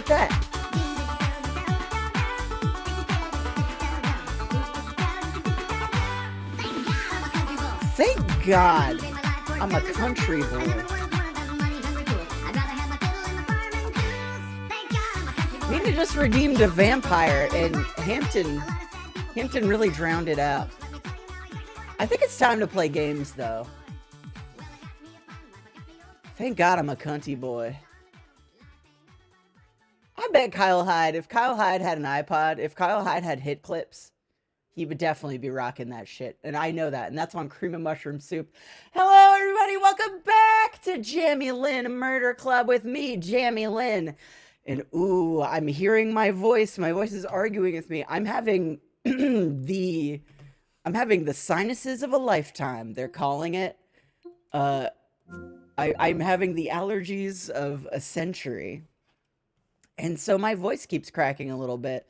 with that? Thank God I'm a country boy. Maybe just redeemed a vampire and Hampton really drowned it out. I think it's time to play games though. Thank God I'm a cunty boy. I bet Kyle Hyde, if Kyle Hyde had an iPod, if Kyle Hyde had hit clips, he would definitely be rocking that shit. And I know that. And that's on Cream of Mushroom Soup. Hello, everybody. Welcome back to JAMI LYNNE Murder Club with me, JAMI LYNNE. And ooh, I'm hearing my voice. My voice is arguing with me. I'm having I'm having the sinuses of a lifetime. They're calling it. I'm having the allergies of a century. And so my voice keeps cracking a little bit.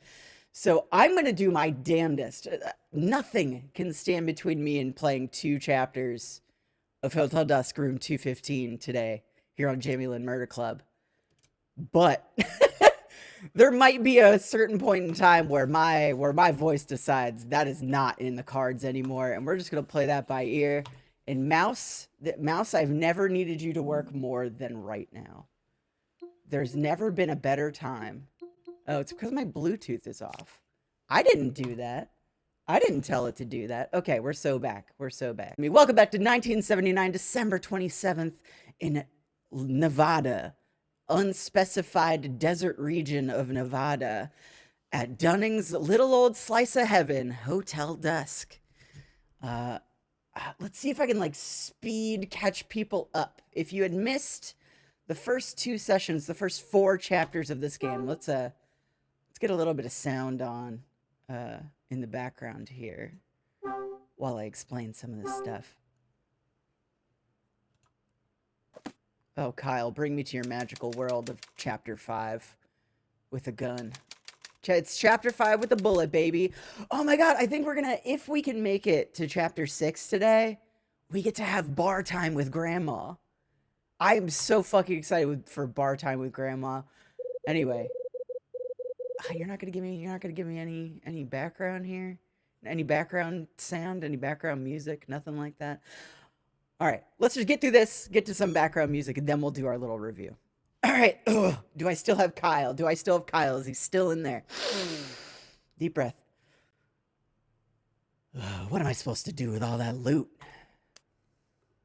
So I'm going to do my damnedest. Nothing can stand between me and playing 2 chapters of Hotel Dusk Room 215 today here on JAMI LYNNE Murder Club. But there might be a certain point in time where my voice decides that is not in the cards anymore. And we're just going to play that by ear. And Mouse, I've never needed you to work more than right now. There's never been a better time. Oh, it's because my Bluetooth is off. I didn't do that. I didn't tell it to do that. Okay, we're so back. We're so back. I mean, welcome back to 1979, December 27th in Nevada. Unspecified desert region of Nevada. At Dunning's little old slice of heaven, Hotel Dusk. Let's see if I can, like, speed catch people up. If you had missed the first 2 sessions, the first 4 chapters of this game, let's get a little bit of sound on in the background here while I explain some of this stuff. Oh, Kyle, bring me to your magical world of Chapter 5 with a gun. It's Chapter 5 with a bullet, baby. Oh my God, I think we're gonna, if we can make it to Chapter 6 today, we get to have bar time with Grandma. I am so fucking excited for bar time with Grandma. Anyway, you're not gonna give me any background here, any background sound, any background music, nothing like that. All right, let's just get through this, get to some background music, and then we'll do our little review. All right, ugh, do I still have Kyle? Do I still have Kyle? Is he still in there? Deep breath. What am I supposed to do with all that loot?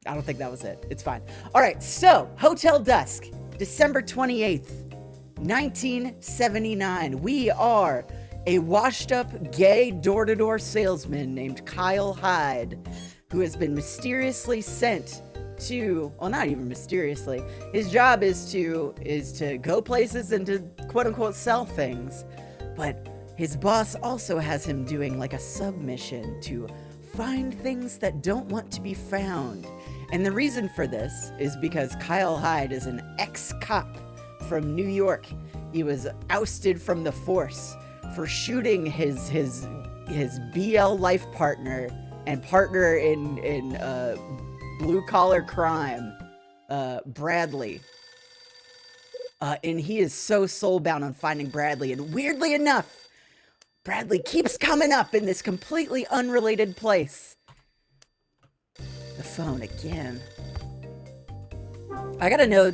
I don't think that was it. It's fine. All right, so Hotel Dusk, December 28th, 1979. We are a washed-up gay door-to-door salesman named Kyle Hyde, who has been mysteriously sent to, well, not even mysteriously. His job is to go places and to quote-unquote sell things. But his boss also has him doing like a submission to find things that don't want to be found. And the reason for this is because Kyle Hyde is an ex-cop from New York. He was ousted from the force for shooting his BL life partner and partner in blue-collar crime, Bradley. And he is so soul-bound on finding Bradley. And weirdly enough, Bradley keeps coming up in this completely unrelated place. The phone again. I gotta know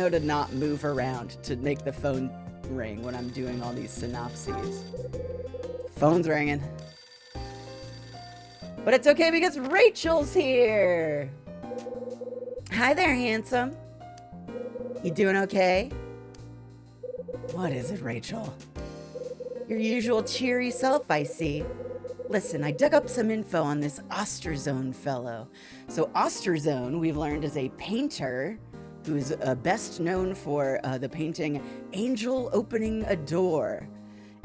to not move around to make the phone ring when I'm doing all these synopses. Phone's ringing. But it's okay because Rachel's here. Hi there, handsome. You doing okay? What is it, Rachel? Your usual cheery self, I see. Listen, I dug up some info on this Osterzone fellow. So Osterzone, we've learned, is a painter who's best known for the painting Angel Opening a Door.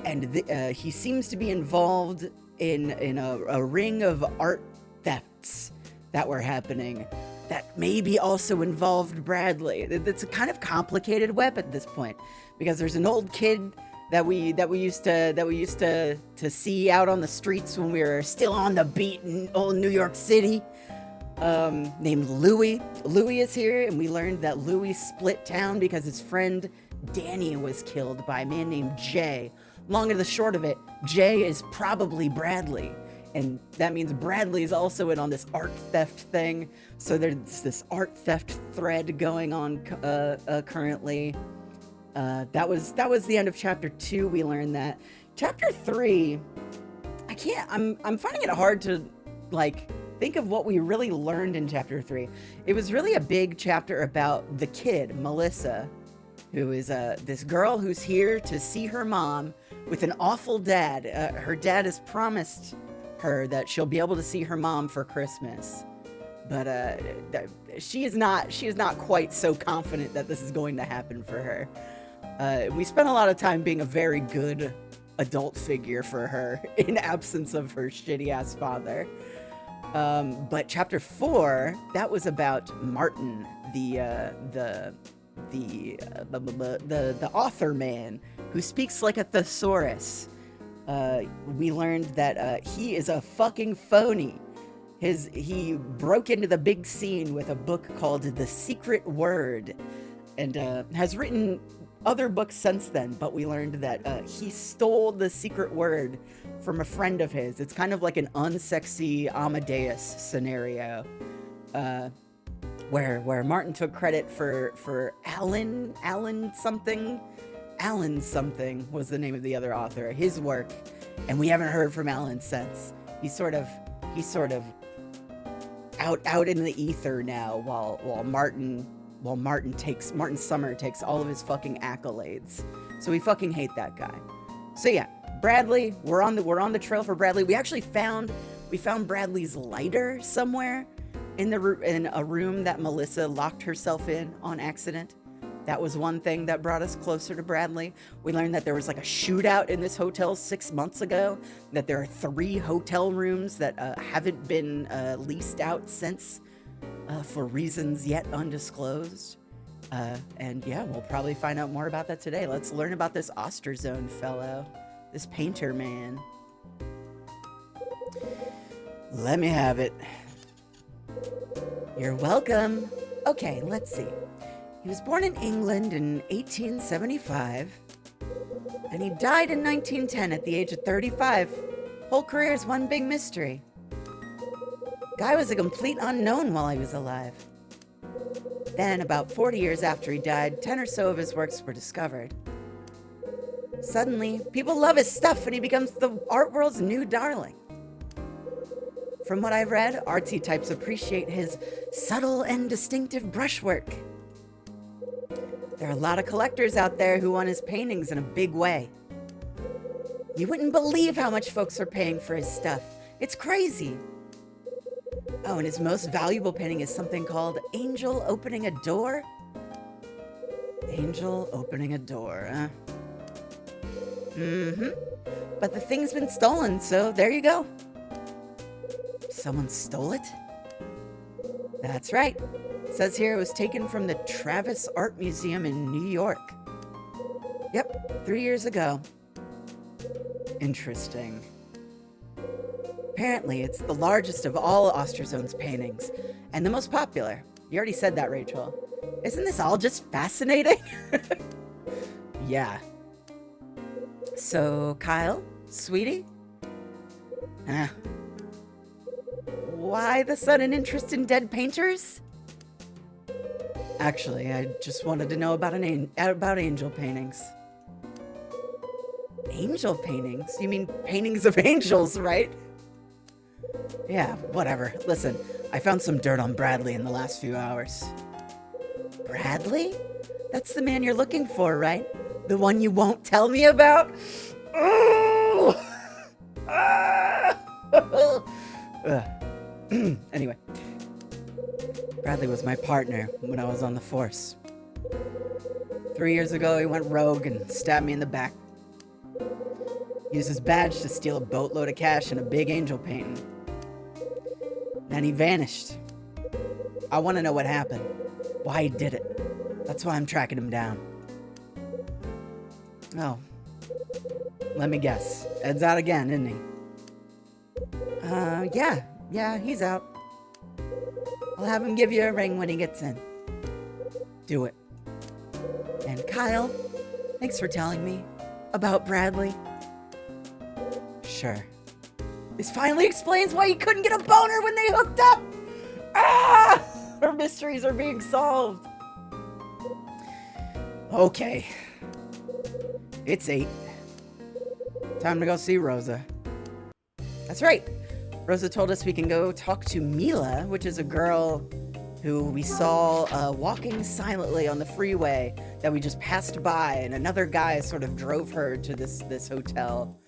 And he seems to be involved in a ring of art thefts that were happening that maybe also involved Bradley. It's a kind of complicated web at this point because there's an old kid that we used to see out on the streets when we were still on the beat in old New York City, named Louis. Louis is here, and we learned that Louis split town because his friend Danny was killed by a man named Jay. Long and the short of it, Jay is probably Bradley. And that means Bradley is also in on this art theft thing. So there's this art theft thread going on currently. That was the end of chapter 2. We learned that. Chapter 3, I'm finding it hard to like think of what we really learned in chapter 3. It was really a big chapter about the kid, Melissa, who is this girl who's here to see her mom with an awful dad. Her dad has promised her that she'll be able to see her mom for Christmas, but she is not quite so confident that this is going to happen for her. We spent a lot of time being a very good adult figure for her in absence of her shitty ass father. But chapter 4, that was about Martin, the author man who speaks like a thesaurus. We learned that he is a fucking phony. He broke into the big scene with a book called The Secret Word, and has written other books since then, but we learned that he stole the secret word from a friend of his. It's kind of like an unsexy Amadeus scenario, where Martin took credit for Alan something was the name of the other author, his work, and we haven't heard from Alan since. He's sort of out in the ether now, while Martin Summer takes all of his fucking accolades. So we fucking hate that guy. So yeah, Bradley, we're on the trail for Bradley. We actually found Bradley's lighter somewhere in a room that Melissa locked herself in on accident. That was one thing that brought us closer to Bradley. We learned that there was like a shootout in this hotel 6 months ago, that there are 3 hotel rooms that haven't been leased out since, for reasons yet undisclosed. And yeah, we'll probably find out more about that today. Let's learn about this Osterzone fellow, this painter man. Let me have it. You're welcome. Okay, let's see. He was born in England in 1875, and he died in 1910 at the age of 35. Whole career is one big mystery. Guy was a complete unknown while he was alive. Then, about 40 years after he died, 10 or so of his works were discovered. Suddenly, people love his stuff and he becomes the art world's new darling. From what I've read, artsy types appreciate his subtle and distinctive brushwork. There are a lot of collectors out there who want his paintings in a big way. You wouldn't believe how much folks are paying for his stuff. It's crazy. Oh, and his most valuable painting is something called Angel Opening a Door. Angel Opening a Door, huh? But the thing's been stolen, so there you go. Someone stole it? That's right. It says here it was taken from the Travis Art Museum in New York. Yep, 3 years ago. Interesting. Apparently, it's the largest of all Osterzone's paintings, and the most popular. You already said that, Rachel. Isn't this all just fascinating? Yeah. So, Kyle, sweetie? Why the sudden interest in dead painters? Actually, I just wanted to know about angel paintings. Angel paintings? You mean paintings of angels, right? Yeah, whatever. Listen, I found some dirt on Bradley in the last few hours. Bradley? That's the man you're looking for, right? The one you won't tell me about? Oh! Anyway, Bradley was my partner when I was on the force. 3 years ago, he went rogue and stabbed me in the back. Used his badge to steal a boatload of cash and a big angel painting. Then he vanished. I want to know what happened, why he did it. That's why I'm tracking him down. Oh, let me guess. Ed's out again, isn't he? Yeah, he's out. I'll have him give you a ring when he gets in. Do it. And Kyle, Thanks for telling me about Bradley. Sure. This finally explains why he couldn't get a boner when they hooked up! Ah! Her mysteries are being solved. Okay. It's 8. Time to go see Rosa. That's right. Rosa told us we can go talk to Mila, which is a girl who we saw walking silently on the freeway that we just passed by, and another guy sort of drove her to this hotel.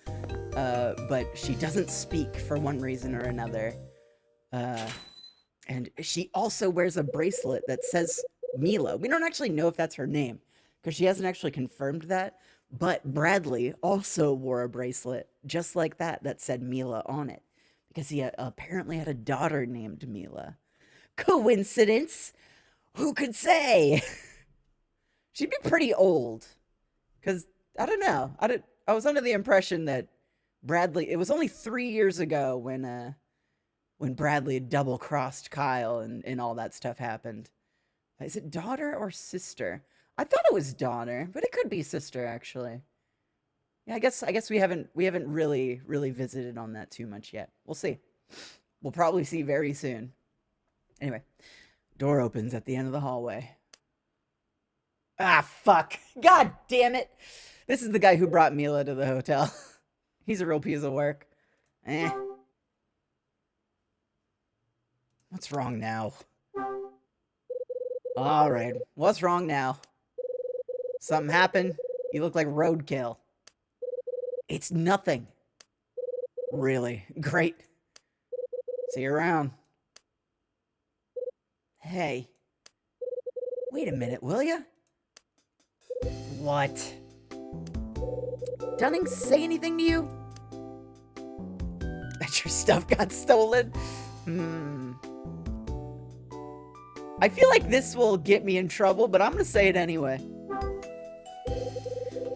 But she doesn't speak for one reason or another. And she also wears a bracelet that says Mila. We don't actually know if that's her name, because she hasn't actually confirmed that. But Bradley also wore a bracelet just like that said Mila on it, because he apparently had a daughter named Mila. Coincidence? Who could say? She'd be pretty old, because I don't know. I was under the impression that Bradley. It was only 3 years ago when Bradley had double-crossed Kyle and all that stuff happened. Is it daughter or sister? I thought it was daughter, but it could be sister, actually. Yeah, I guess we haven't really visited on that too much yet. We'll see. We'll probably see very soon. Anyway, door opens at the end of the hallway. Ah, fuck. God damn it. This is the guy who brought Mila to the hotel. He's a real piece of work. What's wrong now? All right, what's wrong now? Something happened? You look like roadkill. It's nothing. Really? Great. See you around. Hey. Wait a minute, will ya? What? Dunning say anything to you? That your stuff got stolen? I feel like this will get me in trouble, but I'm gonna say it anyway.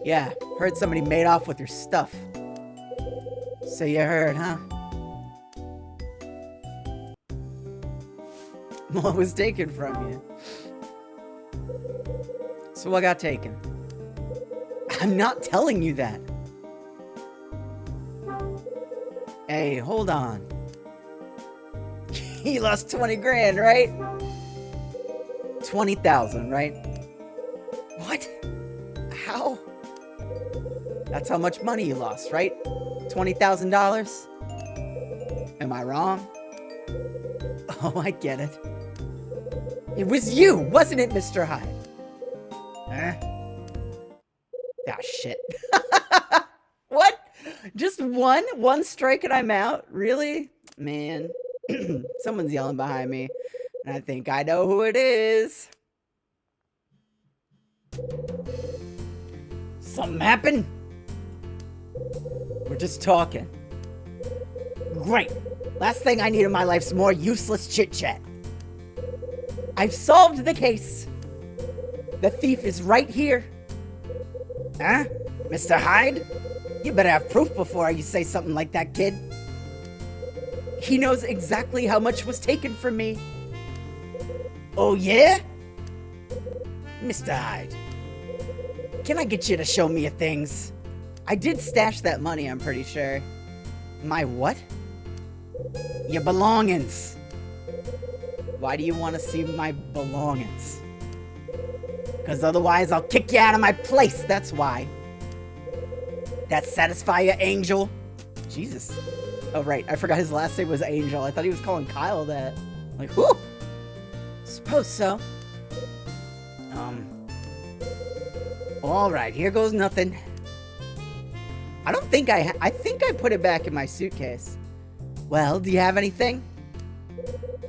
Yeah, heard somebody made off with your stuff. So you heard, huh? What was taken from you? So what got taken? I'm not telling you that. Hey, hold on. He lost 20 grand, right? 20,000, right? What? How? That's how much money you lost, right? $20,000? Am I wrong? Oh, I get it. It was you, wasn't it, Mr. Hyde? Huh? Ah, shit. What? Just one strike and I'm out? Really? Man. Someone's yelling behind me, and I think I know who it is. Something happened? We're just talking. Great. Last thing I need in my life's more useless chit-chat. I've solved the case. The thief is right here. Huh? Mr. Hyde? You better have proof before you say something like that, kid. He knows exactly how much was taken from me. Oh, yeah? Mr. Hyde, can I get you to show me your things? I did stash that money, I'm pretty sure. My what? Your belongings. Why do you want to see my belongings? Because otherwise I'll kick you out of my place, that's why. That satisfy you, Angel? Jesus. Oh, right, I forgot his last name was Angel. I thought he was calling Kyle that. Like, whoo! Suppose so. Alright, here goes nothing. I don't think I think I put it back in my suitcase. Well, do you have anything?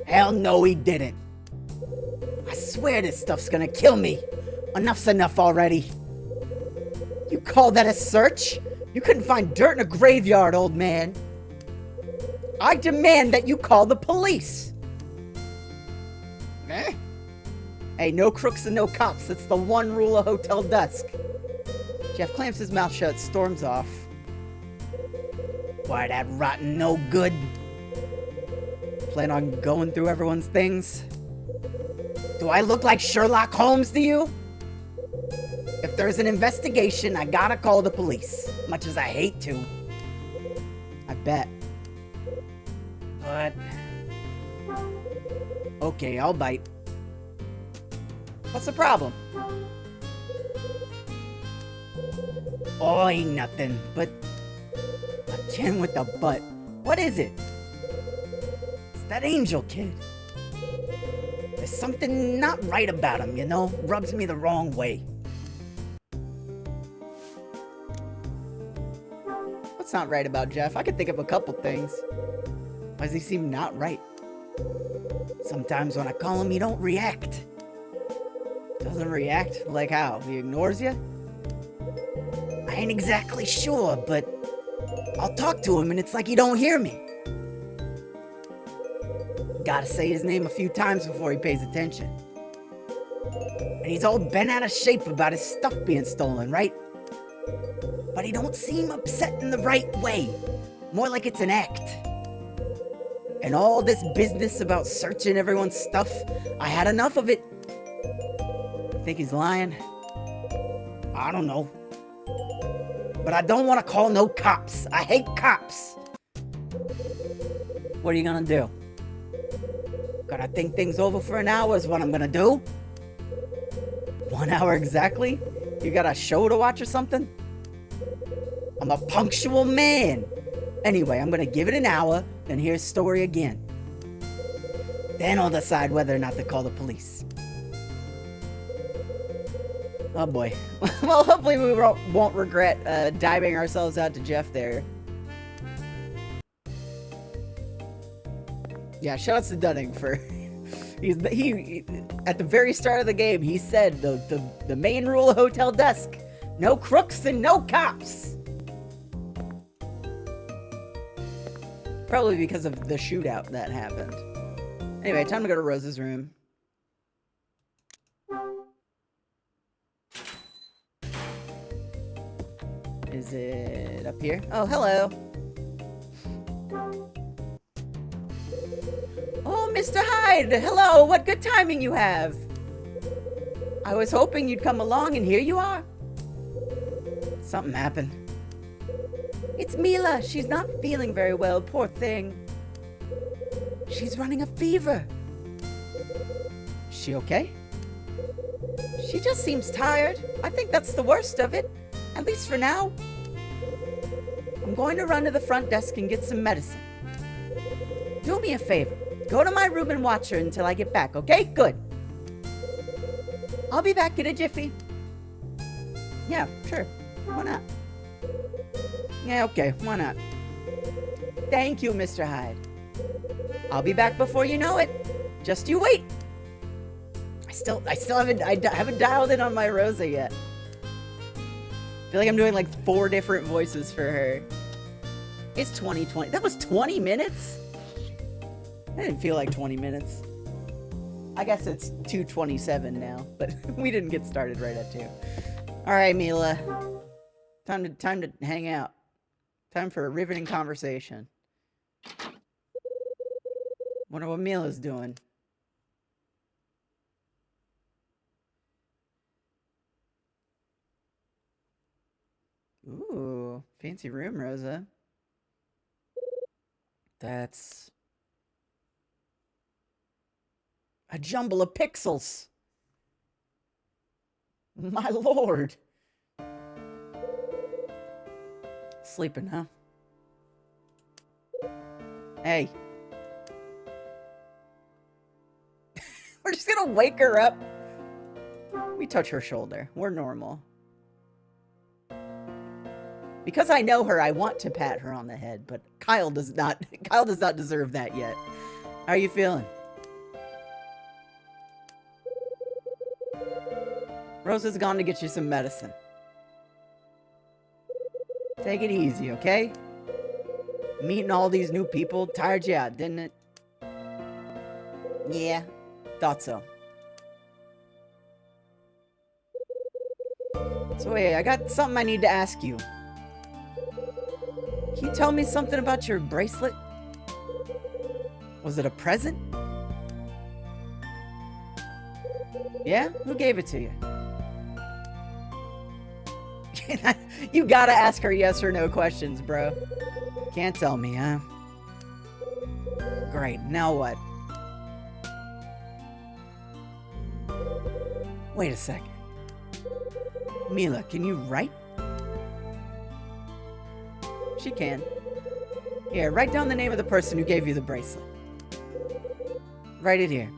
Hell no, he didn't. I swear this stuff's gonna kill me. Enough's enough already. You call that a search? You couldn't find dirt in a graveyard, old man. I demand that you call the police. Eh? Hey, no crooks and no cops. It's the one rule of Hotel Dusk. Jeff clamps his mouth shut, storms off. Why, that rotten no good. Plan on going through everyone's things? Do I look like Sherlock Holmes to you? If if there's an investigation, I gotta call the police. Much as I hate to. I bet. But... okay, I'll bite. What's the problem? Oh, ain't nothing, but... a chin with the butt. What is it? It's that Angel kid. There's something not right about him, you know? Rubs me the wrong way. What's not right about Jeff? I could think of a couple things. Why does he seem not right? Sometimes when I call him, he don't react. Doesn't react? Like how? He ignores you? I ain't exactly sure, but I'll talk to him and it's like he don't hear me. Gotta say his name a few times before he pays attention. And he's all bent out of shape about his stuff being stolen, right? But he don't seem upset in the right way. More like it's an act. And all this business about searching everyone's stuff, I had enough of it. Think he's lying? I don't know. But I don't want to call no cops. I hate cops. What are you gonna do? Gonna think things over for an hour is what I'm gonna do? 1 hour exactly? You got a show to watch or something? I'm a punctual man. Anyway, I'm gonna give it an hour, then hear his story again. Then I'll decide whether or not to call the police. Oh boy. Well, hopefully we won't regret diving ourselves out to Jeff there. Yeah, shout out to Dunning for... he at the very start of the game, he said the main rule of Hotel Dusk, no crooks and no cops. Probably because of the shootout that happened. Anyway, time to go to Rose's room. Is it up here? Oh, hello. Oh, Mr. Hyde! Hello! What good timing you have! I was hoping you'd come along, and here you are. Something happened. It's Mila. She's not feeling very well, poor thing. She's running a fever. Is she okay? She just seems tired. I think that's the worst of it, at least for now. I'm going to run to the front desk and get some medicine. Do me a favor. Go to my room and watch her until I get back, okay? Good. I'll be back in a jiffy. Yeah, sure. Why not? Yeah, okay. Why not? Thank you, Mr. Hyde. I'll be back before you know it. Just you wait. I still haven't dialed in on my Rosa yet. I feel like I'm doing like 4 different voices for her. It's 2020. That was 20 minutes? That didn't feel like 20 minutes. I guess it's 2:27 now, but we didn't get started right at 2. All right, Mila. Time to hang out. Time for a riveting conversation. Wonder what Mila's doing. Ooh, fancy room, Rosa. That's a jumble of pixels. My lord. Sleeping, huh? Hey. We're just gonna wake her up. We touch her shoulder. We're normal. Because I know her, I want to pat her on the head, but Kyle does not deserve that yet. How are you feeling? Rosa's gone to get you some medicine. Take it easy, okay? Meeting all these new people tired you out, didn't it? Yeah, thought so. So wait, I got something I need to ask you. Can you tell me something about your bracelet? Was it a present? Yeah? Who gave it to you? You gotta ask her yes or no questions, bro. Can't tell me, huh? Great, now what? Wait a second. Mila, can you write? She can. Here, write down the name of the person who gave you the bracelet. Write it here.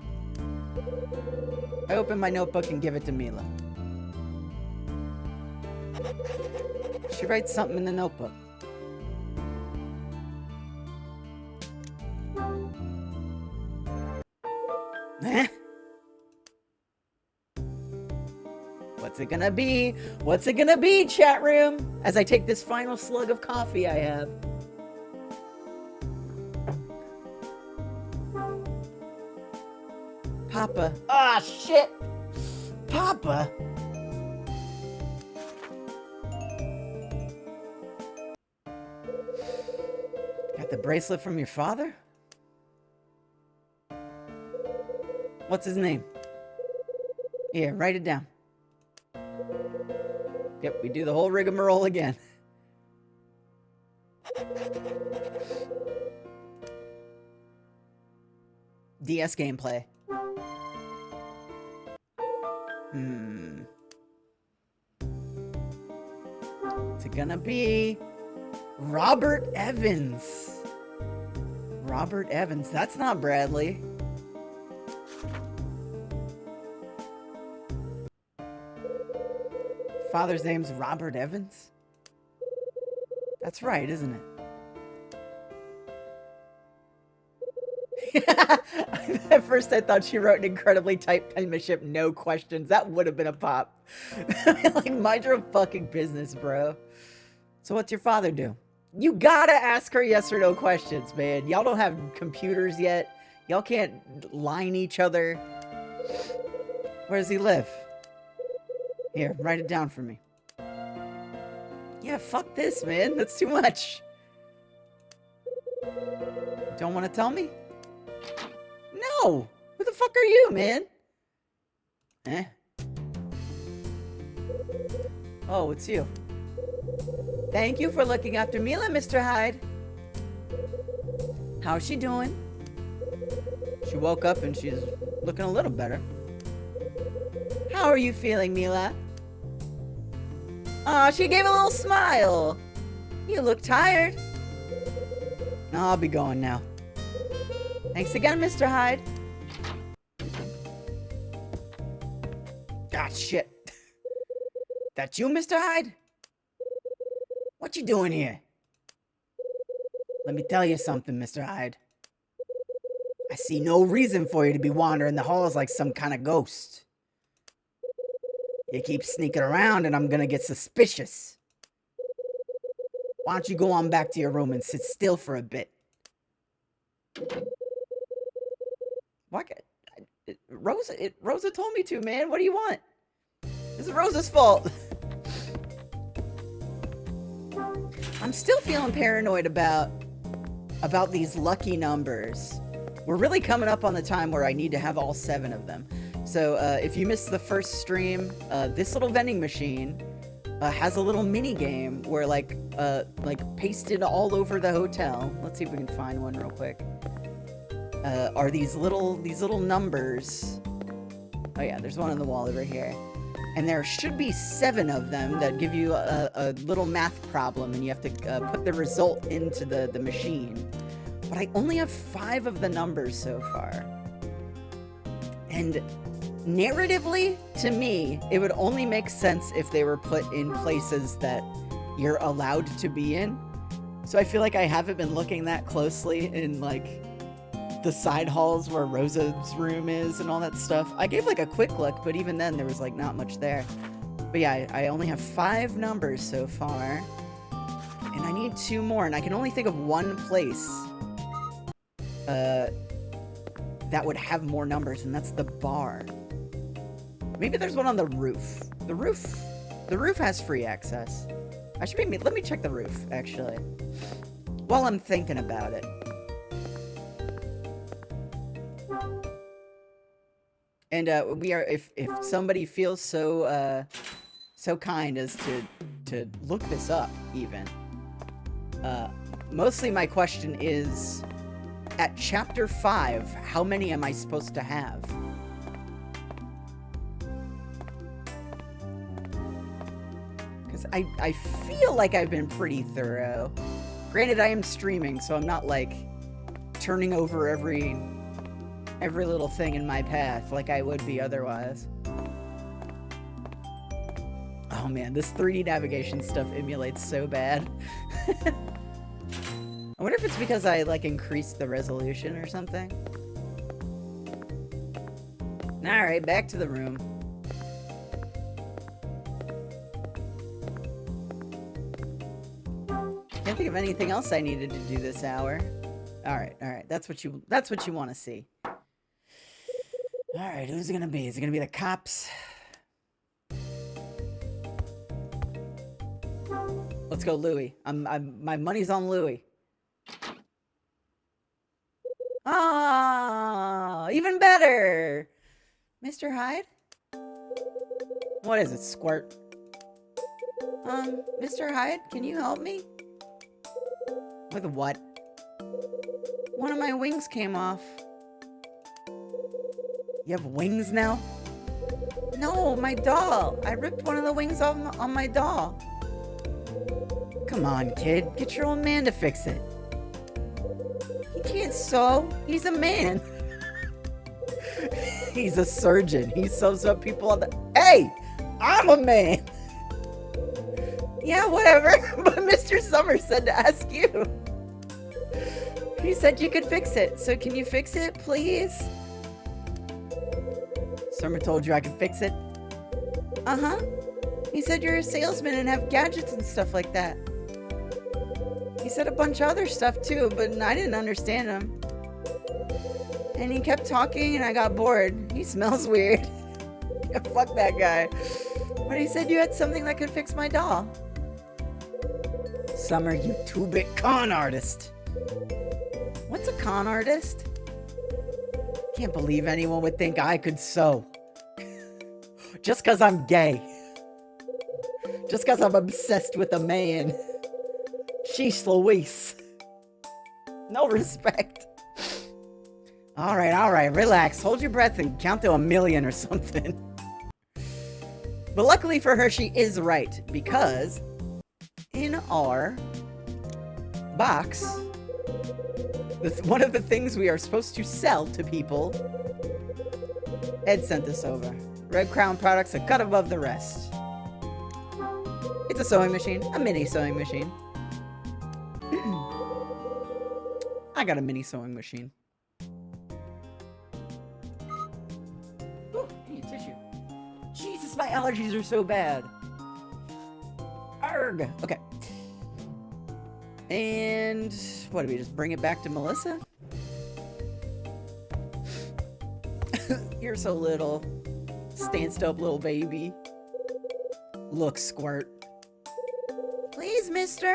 I open my notebook and give it to Mila. She writes something in the notebook. Eh? What's it gonna be? What's it gonna be, chat room? As I take this final slug of coffee I have. Papa. Ah, shit! Papa? Got the bracelet from your father? What's his name? Here, write it down. Yep, we do the whole rigmarole again. DS gameplay. What's it gonna be? Robert Evans. Robert Evans. That's not Bradley. Father's name's Robert Evans? That's right, isn't it? At first I thought she wrote an incredibly tight penmanship, no questions. That would have been a pop. Like, mind your fucking business, bro. So what's your father do? You gotta ask her yes or no questions, man. Y'all don't have computers yet. Y'all can't line each other. Where does he live? Here, write it down for me. Yeah, fuck this, man. That's too much. Don't want to tell me? No! Who the fuck are you, man? Eh? Oh, it's you. Thank you for looking after Mila, Mr. Hyde. How's she doing? She woke up and she's looking a little better. How are you feeling, Mila? Aw, she gave a little smile. You look tired. I'll be going now. Thanks again, Mr. Hyde. Ah, shit. That you, Mr. Hyde? What you doing here? Let me tell you something, Mr. Hyde. I see no reason for you to be wandering the halls like some kind of ghost. You keep sneaking around and I'm gonna get suspicious. Why don't you go on back to your room and sit still for a bit? What? Rosa told me to, man. What do you want? This is Rosa's fault. I'm still feeling paranoid about these lucky numbers. We're really coming up on the time where I need to have all 7 of them. So if you missed the first stream, this little vending machine has a little mini game where like pasted all over the hotel. Let's see if we can find one real quick. Are these little numbers? Oh yeah, there's one on the wall over here. And there should be 7 of them that give you a little math problem, and you have to put the result into the machine. But I only have 5 of the numbers so far. And narratively, to me, it would only make sense if they were put in places that you're allowed to be in. So I feel like I haven't been looking that closely in like the side halls where Rosa's room is and all that stuff. I gave like a quick look, but even then there was like not much there. But yeah, I only have 5 numbers so far. And I need 2 more, and I can only think of one place that would have more numbers, and that's the bar. Maybe there's one on the roof. The roof has free access. Let me check the roof, actually, while I'm thinking about it. And we are, if somebody feels so kind as to look this up, even. Mostly my question is, at chapter 5, how many am I supposed to have? Because I feel like I've been pretty thorough. Granted, I am streaming, so I'm not, like, turning over every little thing in my path like I would be otherwise. Oh man, this 3D navigation stuff emulates so bad. I wonder if it's because I, like, increased the resolution or something. Alright, back to the room. Can't think of anything else I needed to do this hour. Alright, alright. That's what you want to see. Alright, who's it gonna be? Is it gonna be the cops? Let's go, Louis. My money's on Louis. Ah, even better. Mr. Hyde? What is it, Squirt? Mr. Hyde, can you help me? With what? One of my wings came off. You have wings now? No, my doll. I ripped one of the wings off on my doll. Come on, kid. Get your old man to fix it. He can't sew. He's a man. He's a surgeon. He sews up people on the... Hey! I'm a man! Yeah, whatever. But Mr. Summers said to ask you. He said you could fix it. So can you fix it, please? Summer told you I could fix it? Uh-huh. He said you're a salesman and have gadgets and stuff like that. He said a bunch of other stuff too, but I didn't understand him. And he kept talking and I got bored. He smells weird. Yeah, fuck that guy. But he said you had something that could fix my doll. Summer, you 2-bit con artist. What's a con artist? Can't believe anyone would think I could sew. Just because I'm gay. Just because I'm obsessed with a man. Sheesh Louise. No respect. Alright, relax. Hold your breath and count to 1,000,000 or something. But luckily for her, she is right. Because in our box, one of the things we are supposed to sell to people, Ed sent this over. Red Crown products a cut above the rest. It's a sewing machine. A mini sewing machine. I got a mini sewing machine. Oh, I need tissue. Jesus, my allergies are so bad. Arrgh. Okay. And what do we just bring it back to Melissa? You're so little. Stanced up little baby. Look, Squirt. Please, mister.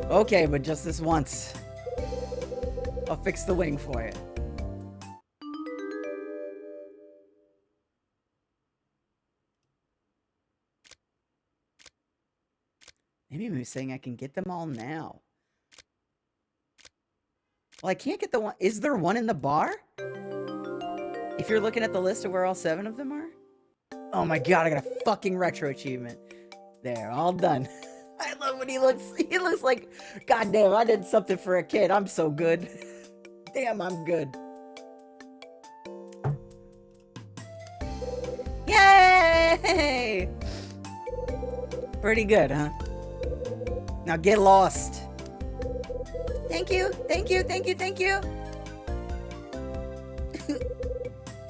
Okay, but just this once. I'll fix the wing for you. Maybe he was saying I can get them all now. Well, I can't get the one. Is there one in the bar? If you're looking at the list of where all 7 of them are? Oh my god, I got a fucking retro achievement. There, all done. I love when he looks like, god damn, I did something for a kid. I'm so good. Damn, I'm good. Yay! Pretty good, huh? Now get lost. Thank you, thank you, thank you, thank you.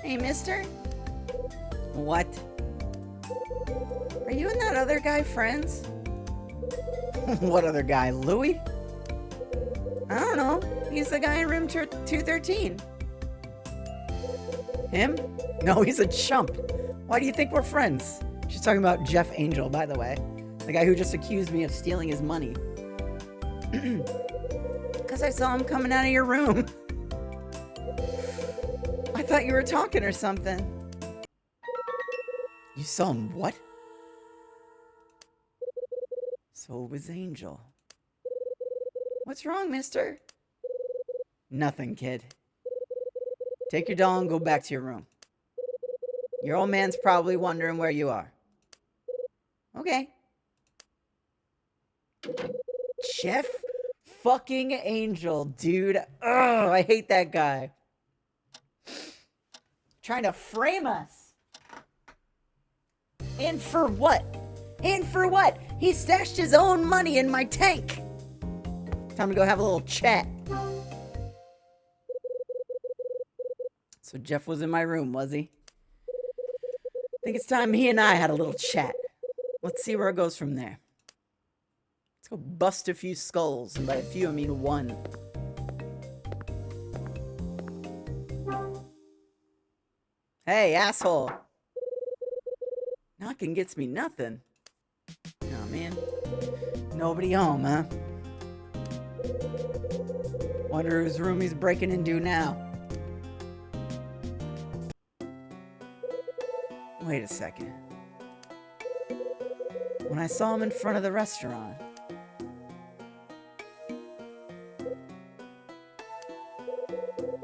Hey, mister? What? Are you and that other guy friends? What other guy? Louis? I don't know. He's the guy in room 213. Him? No, he's a chump. Why do you think we're friends? She's talking about Jeff Angel, by the way. The guy who just accused me of stealing his money. Because I saw him coming out of your room. I thought you were talking or something. You saw him what? So it was Angel. What's wrong, mister? Nothing, kid. Take your doll and go back to your room. Your old man's probably wondering where you are. Okay. Jeff fucking Angel, dude. Ugh, I hate that guy. Trying to frame us. And for what? And for what? He stashed his own money in my tank. Time to go have a little chat. So Jeff was in my room, was he? I think it's time he and I had a little chat. Let's see where it goes from there. Let's go bust a few skulls, and by a few I mean one. Hey, asshole. Knocking gets me nothing. Oh, man. Nobody home, huh? Wonder whose room he's breaking into now. Wait a second. When I saw him in front of the restaurant,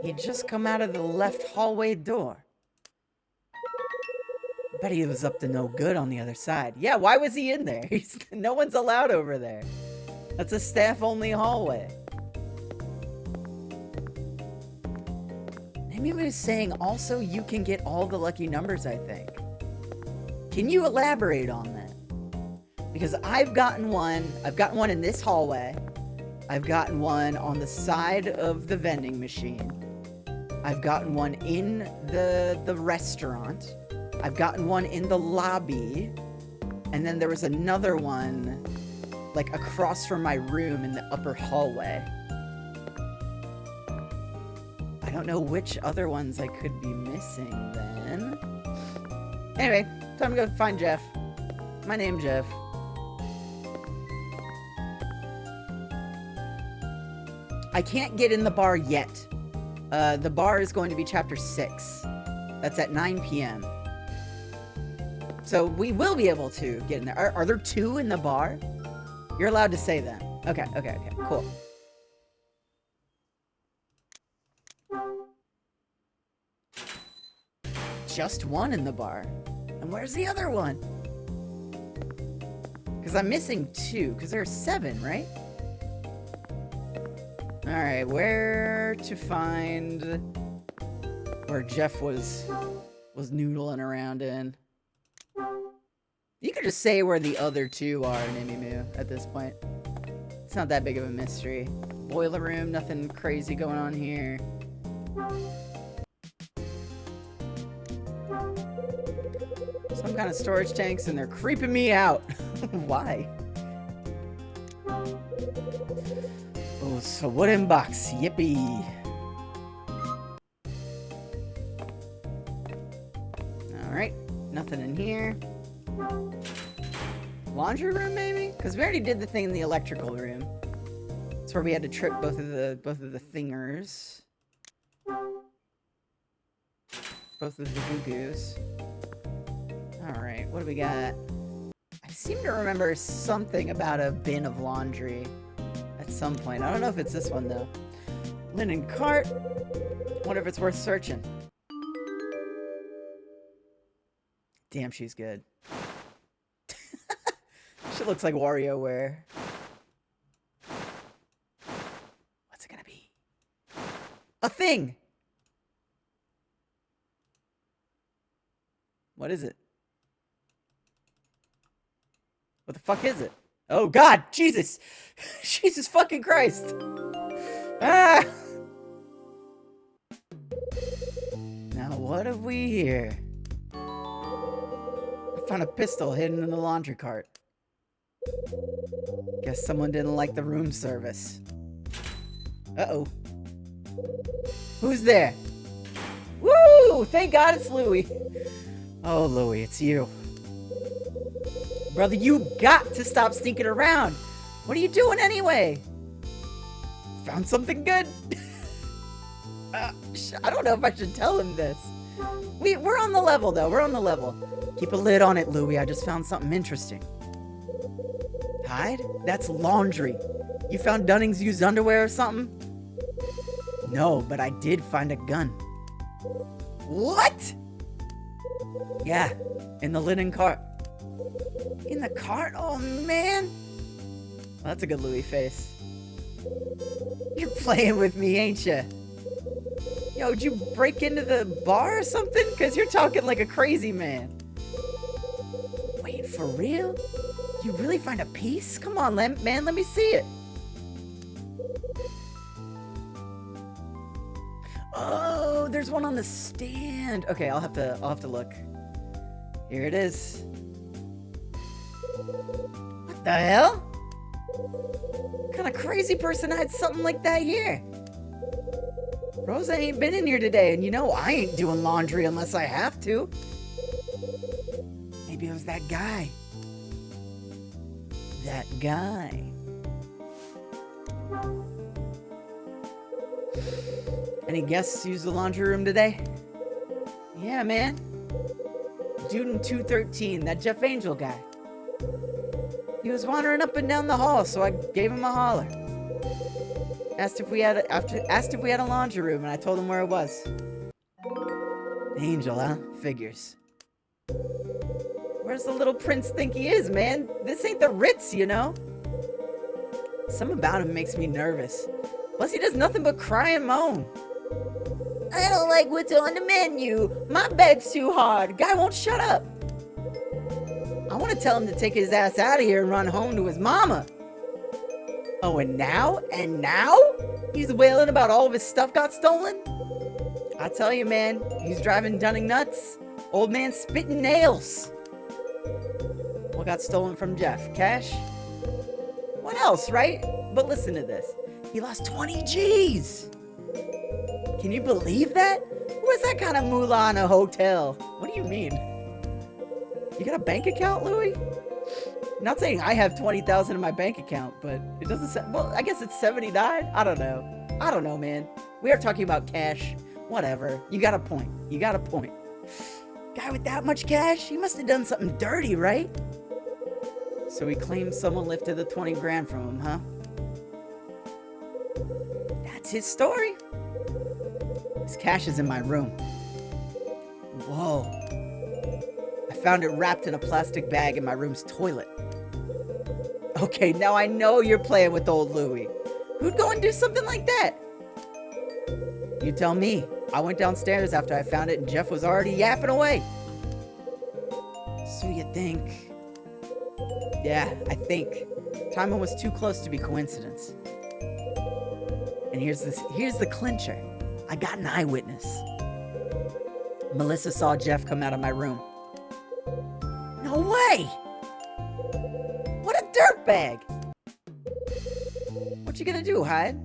he'd just come out of the left hallway door. Bet he was up to no good on the other side. Yeah, why was he in there? No one's allowed over there. That's a staff-only hallway. Maybe he was saying also you can get all the lucky numbers, I think. Can you elaborate on that? Because I've gotten one in this hallway. I've gotten one on the side of the vending machine. I've gotten one in the restaurant. I've gotten one in the lobby. And then there was another one like across from my room in the upper hallway. I don't know which other ones I could be missing then. Anyway, time to go find Jeff. My name's Jeff. I can't get in the bar yet. The bar is going to be chapter 6. That's at 9 p.m. So we will be able to get in there. Are there 2 in the bar? You're allowed to say that. Okay, cool. Just 1 in the bar. And where's the other one? Because I'm missing 2, because there are 7, right? Alright, where to find where Jeff was noodling around in. You could just say where the other 2 are in Imimu at this point. It's not that big of a mystery. Boiler room, nothing crazy going on here. Some kind of storage tanks, and they're creeping me out. Why? Oh, so wooden box. Yippee. Alright, nothing in here. Laundry room, maybe? Because we already did the thing in the electrical room. That's where we had to trip both of the thingers. Both of the goo-goos. Alright, what do we got? I seem to remember something about a bin of laundry at some point. I don't know if it's this one, though. Linen cart. Wonder if it's worth searching. Damn, she's good. She looks like WarioWare. What's it gonna be? A thing! What is it? What the fuck is it? Oh God, Jesus! Jesus fucking Christ! Ah! Now what have we here? I found a pistol hidden in the laundry cart. Guess someone didn't like the room service. Uh-oh. Who's there? Woo! Oh, thank God it's Louie. Oh, Louie, it's you. Brother, you got to stop sneaking around. What are you doing anyway? Found something good? I don't know if I should tell him this. We're on the level, though. We're on the level. Keep a lid on it, Louie. I just found something interesting. Hide? That's laundry. You found Dunning's used underwear or something? No, but I did find a gun. What? Yeah, in the linen cart. In the cart? Oh, man. Well, that's a good Louie face. You're playing with me, ain't you? Yo, did you break into the bar or something? Because you're talking like a crazy man. Wait, for real? You really find a piece? Come on, man, let me see it. Oh, there's one on the stand. Okay, I'll have to look. Here it is. What the hell? What kind of crazy person hides something like that here? Rosa ain't been in here today, and you know I ain't doing laundry unless I have to. Maybe it was that guy. That guy. Any guests use the laundry room today? Yeah, man. Dude in 213, that Jeff Angel guy. He was wandering up and down the hall, so I gave him a holler. Asked if we had a laundry room, and I told him where it was. Angel, huh? Figures. Where's the little prince think he is, man? This ain't the Ritz, you know? Something about him makes me nervous. Plus, he does nothing but cry and moan. I don't like what's on the menu. My bed's too hard. Guy won't shut up. I want to tell him to take his ass out of here and run home to his mama. Oh, and now? He's wailing about all of his stuff got stolen? I tell you, man, he's driving Dunning nuts. Old man spitting nails. What got stolen from Jeff? Cash? What else, right? But listen to this. He lost 20 G's. Can you believe that? Where's that kind of moolah in a hotel? What do you mean? You got a bank account, Louie? Not saying I have 20,000 in my bank account, but it doesn't say, well, I guess it's 79. I don't know, man. We are talking about cash. Whatever. You got a point. Guy with that much cash? He must have done something dirty, right? So he claims someone lifted the 20 grand from him, huh? That's his story. His cash is in my room. Whoa. I found it wrapped in a plastic bag in my room's toilet. Okay, now I know you're playing with old Louie. Who'd go and do something like that? You tell me. I went downstairs after I found it and Jeff was already yapping away. So you think... Yeah, I think. Timing was too close to be coincidence. And here's the clincher. I got an eyewitness. Melissa saw Jeff come out of my room. No way! What a dirtbag! What you gonna do, hide?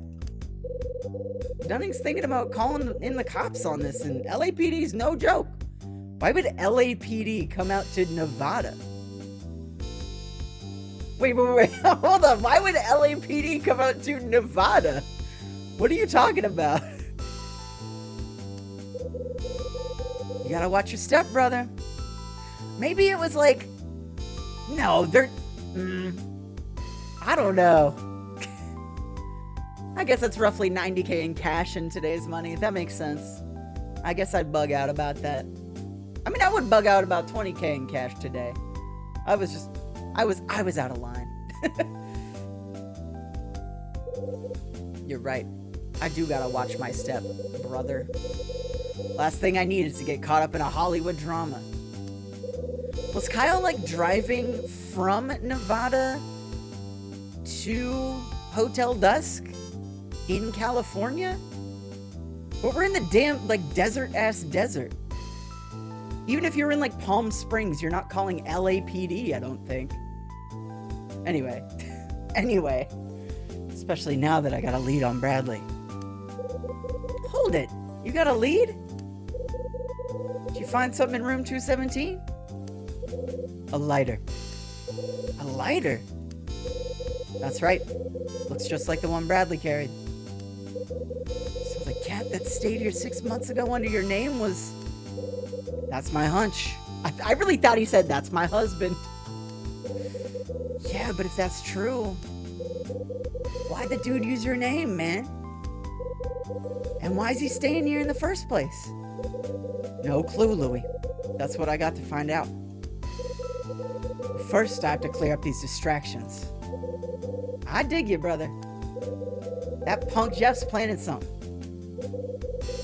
Dunning's thinking about calling in the cops on this, and LAPD's no joke. Why would LAPD come out to Nevada? Wait, hold on. Why would LAPD come out to Nevada? What are you talking about? You gotta watch your step, brother. Maybe it was like... No, they're... I don't know. I guess that's roughly 90K in cash in today's money. That makes sense. I guess I'd bug out about that. I mean, I would bug out about 20K in cash today. I was out of line. You're right. I do gotta watch my step, brother. Last thing I need is to get caught up in a Hollywood drama. Was Kyle, like, driving from Nevada to Hotel Dusk in California? But we're in the damn, like, desert-ass desert. Even if you're in, like, Palm Springs, you're not calling LAPD, I don't think. Anyway. Especially now that I got a lead on Bradley. Hold it. You got a lead? find something in room 217? A lighter. A lighter? That's right. Looks just like the one Bradley carried. So the cat that stayed here 6 months ago under your name was... That's my hunch. I really thought he said, that's my husband. Yeah, but if that's true, why'd the dude use your name, man? And why is he staying here in the first place? No clue, Louie. That's what I got to find out. First, I have to clear up these distractions. I dig you, brother. That punk Jeff's planning something.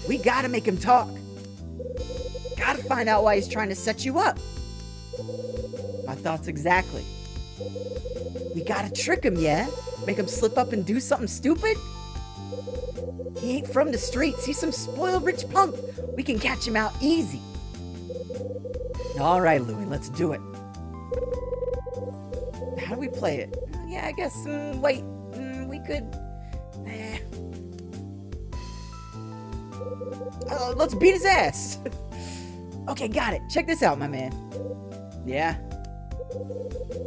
We gotta make him talk. Gotta find out why he's trying to set you up. My thoughts exactly. We gotta trick him, yeah? Make him slip up and do something stupid? He ain't from the streets. He's some spoiled rich punk. We can catch him out easy. All right, Louie, let's do it. How do we play it? Yeah, I guess, wait, we could... let's beat his ass. Okay, got it. Check this out, my man. Yeah.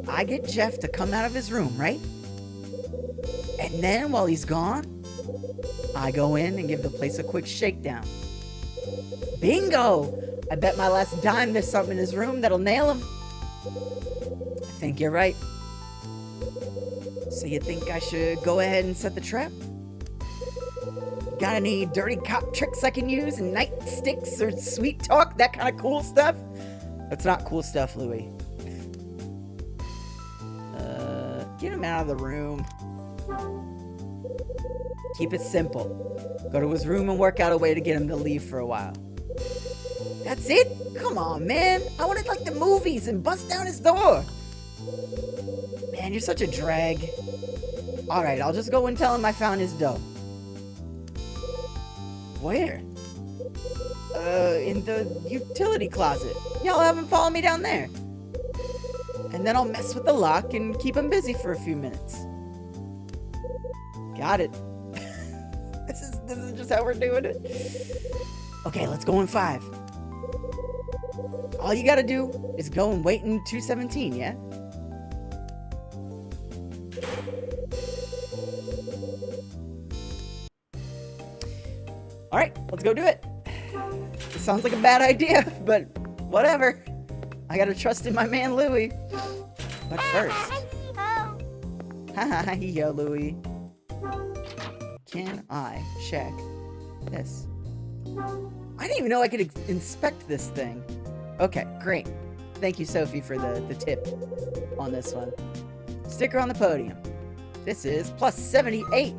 I get Jeff to come out of his room, right? And then while he's gone, I go in and give the place a quick shakedown. Bingo! I bet my last dime there's something in his room that'll nail him. I think you're right. So you think I should go ahead and set the trap? Got any dirty cop tricks I can use? And nightsticks or sweet talk? That kind of cool stuff? That's not cool stuff, Louie. Get him out of the room. Keep it simple. Go to his room and work out a way to get him to leave for a while. That's it? Come on, man. I wanted like the movies and bust down his door. Man, you're such a drag. Alright, I'll just go and tell him I found his dough. Where? In the utility closet. Yeah, I'll have him follow me down there. And then I'll mess with the lock and keep him busy for a few minutes. Got it. This is just how we're doing it. Okay, let's go in 5. All you gotta do is go and wait in 217, yeah? Alright, let's go do it. It sounds like a bad idea, but whatever. I gotta trust in my man Louie. But first... Hi, yo, Louie. Can I check this? I didn't even know I could inspect this thing. Okay, great. Thank you, Sophie, for the tip on this one. Sticker on the podium. This is plus 78.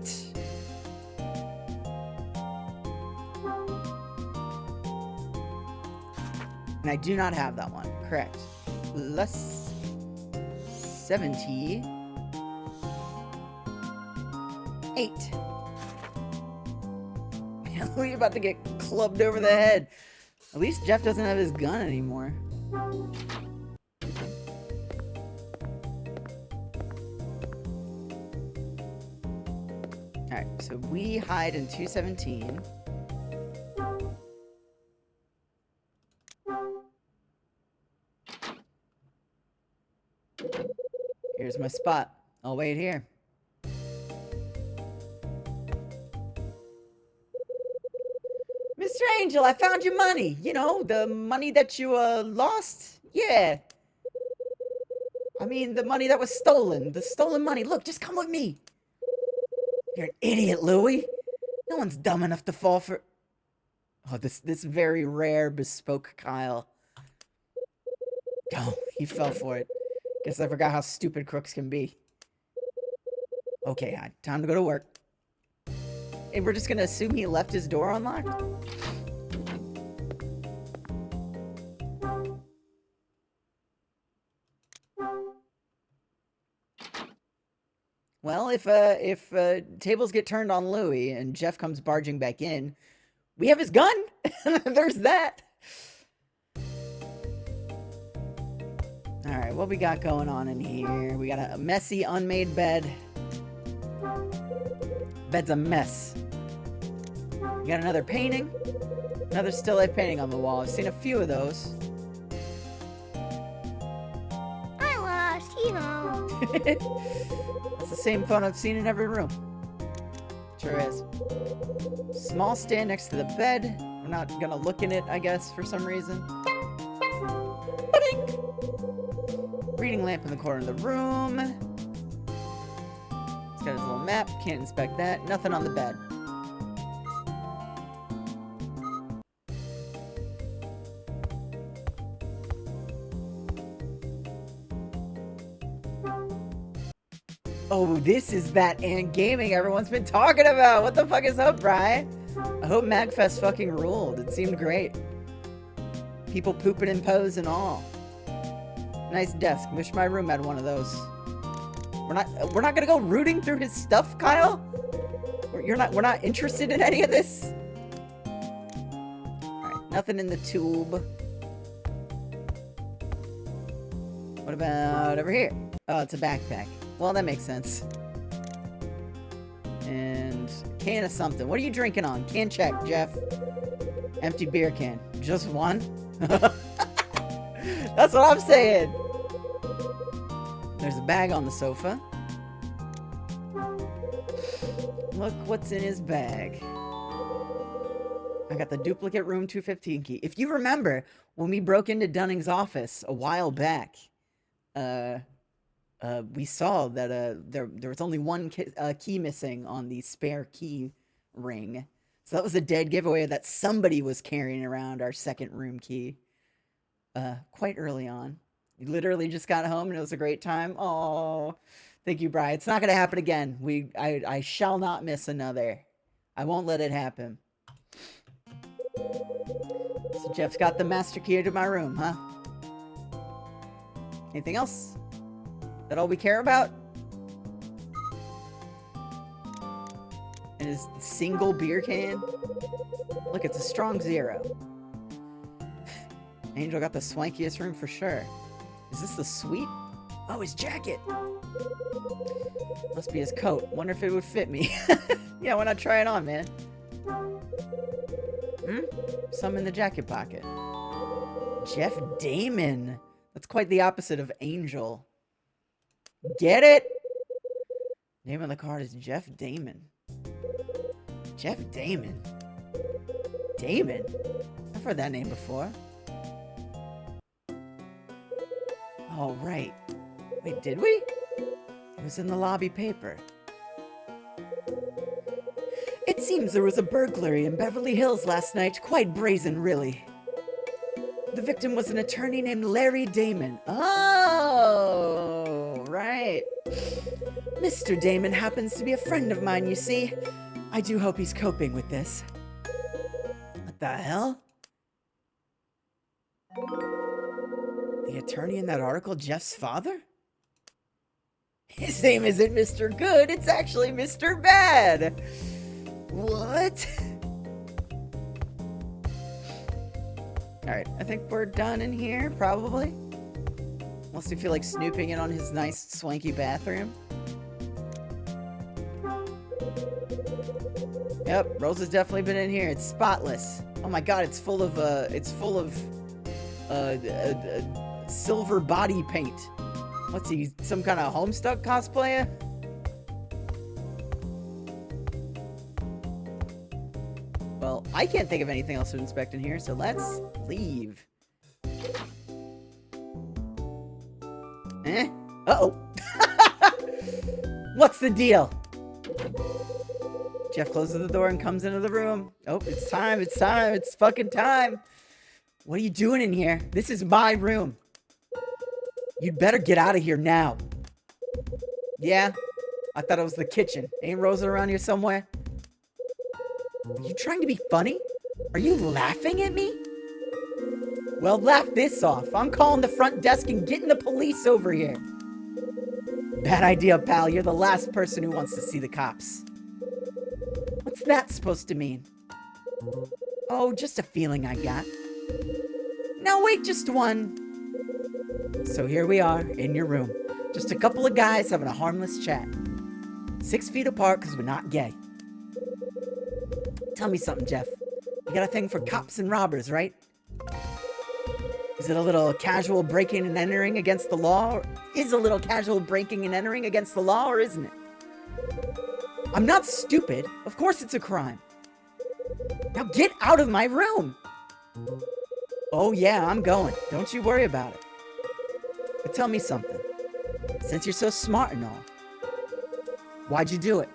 And I do not have that one. Correct. Plus 78. Man, we're about to get clubbed over the head. At least Jeff doesn't have his gun anymore. Alright, so we hide in 217. Here's my spot. I'll wait here. Mr. Angel, I found your money. You know, the money that you, lost? Yeah. I mean, the money that was stolen. The stolen money. Look, just come with me. You're an idiot, Louie. No one's dumb enough to fall for... Oh, this very rare bespoke Kyle. Oh, he fell for it. Guess I forgot how stupid crooks can be. Okay, time to go to work. And we're just gonna assume he left his door unlocked? Well, if tables get turned on Louie and Jeff comes barging back in, we have his gun. There's that. All right, what we got going on in here? We got a messy, unmade bed. Bed's a mess. We got another painting. Another still life painting on the wall. I've seen a few of those. I lost. Hee-ho. It's the same phone I've seen in every room. Sure is. Small stand next to the bed. We're not gonna look in it, I guess, for some reason. Ba-ding! Reading lamp in the corner of the room. It's got his little map. Can't inspect that. Nothing on the bed. Oh, this is that Ant Gaming everyone's been talking about. What the fuck is up, Bri? I hope MagFest fucking ruled. It seemed great. People pooping in pose and all. Nice desk. Wish my room had one of those. We're not gonna go rooting through his stuff, Kyle? We're not interested in any of this? Alright, nothing in the tube. What about over here? Oh, it's a backpack. Well, that makes sense. And can of something. What are you drinking on? Can check, Jeff. Empty beer can. Just one? That's what I'm saying. There's a bag on the sofa. Look what's in his bag. I got the duplicate room 215 key. If you remember, when we broke into Dunning's office a while back, we saw that there was only one key missing on the spare key ring. So that was a dead giveaway that somebody was carrying around our second room key quite early on. We literally just got home and it was a great time. Oh, thank you, Bri. It's not going to happen again. I shall not miss another. I won't let it happen. So Jeff's got the master key to my room, huh? Anything else? That all we care about? And his single beer can? Look, it's a strong 0. Angel got the swankiest room for sure. Is this the suite? Oh, his jacket! Must be his coat. Wonder if it would fit me. Yeah, why not try it on, man? Some in the jacket pocket. Jeff Damon. That's quite the opposite of Angel. Get it? Name on the card is Jeff Damon. Jeff Damon. Damon? I've heard that name before. Oh, right. Wait, did we? It was in the lobby paper. It seems there was a burglary in Beverly Hills last night. Quite brazen, really. The victim was an attorney named Larry Damon. Oh, right. Mr. Damon happens to be a friend of mine, you see. I do hope he's coping with this. What the hell? The attorney in that article, Jeff's father? His name isn't Mr. Good, it's actually Mr. Bad. What? Alright, I think we're done in here, probably. Unless we feel like snooping in on his nice, swanky bathroom. Yep, Rose has definitely been in here. It's spotless. Oh my god, it's full of silver body paint. What's he, some kind of Homestuck cosplayer? Well, I can't think of anything else to inspect in here, so let's leave. Eh? Uh-oh. What's the deal? Jeff closes the door and comes into the room. Oh, it's time, it's fucking time. What are you doing in here? This is my room. You'd better get out of here now. Yeah? I thought it was the kitchen. Ain't Rosa around here somewhere? Are you trying to be funny? Are you laughing at me? Well, laugh this off. I'm calling the front desk and getting the police over here. Bad idea, pal. You're the last person who wants to see the cops. What's that supposed to mean? Oh, just a feeling I got. Now wait, just one. So here we are, in your room. Just a couple of guys having a harmless chat. 6 feet apart because we're not gay. Tell me something, Jeff. You got a thing for cops and robbers, right? Is it a little casual breaking and entering against the law? Is a little casual breaking and entering against the law, or isn't it? I'm not stupid. Of course it's a crime. Now get out of my room. Oh yeah, I'm going. Don't you worry about it. But tell me something. Since you're so smart and all, why'd you do it?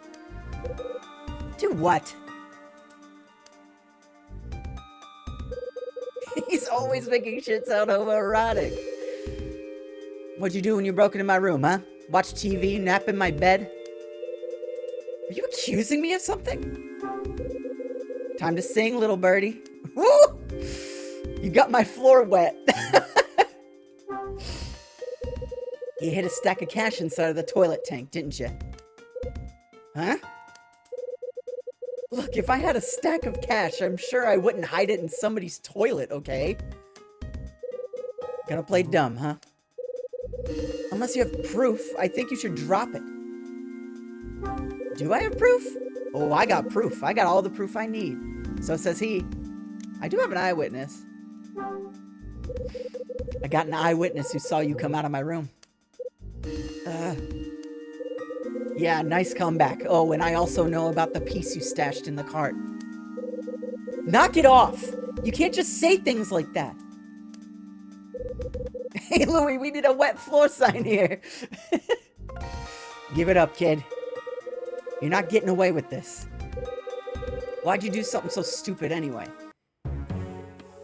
Do what? He's always making shit sound homoerotic. What'd you do when you broke into my room, huh? Watch TV, nap in my bed? Are you accusing me of something? Time to sing, little birdie. Woo! You got my floor wet. You hid a stack of cash inside of the toilet tank, didn't you? Huh? Look, if I had a stack of cash, I'm sure I wouldn't hide it in somebody's toilet, okay? Gonna play dumb, huh? Unless you have proof, I think you should drop it. Do I have proof? Oh, I got proof. I got all the proof I need. So says he. I do have an eyewitness. I got an eyewitness who saw you come out of my room. Yeah, nice comeback. Oh, and I also know about the piece you stashed in the cart. Knock it off! You can't just say things like that. Hey, Louie, we need a wet floor sign here. Give it up, kid. You're not getting away with this. Why'd you do something so stupid anyway?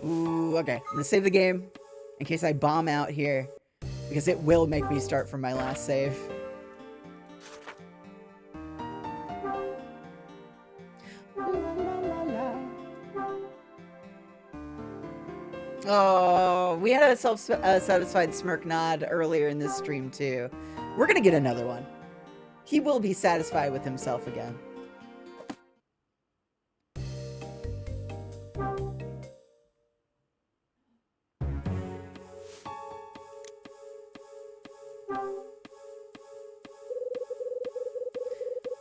Ooh, okay. I'm gonna save the game in case I bomb out here, because it will make me start from my last save. Oh, we had a self-satisfied smirk nod earlier in this stream too. We're gonna get another one. He will be satisfied with himself again.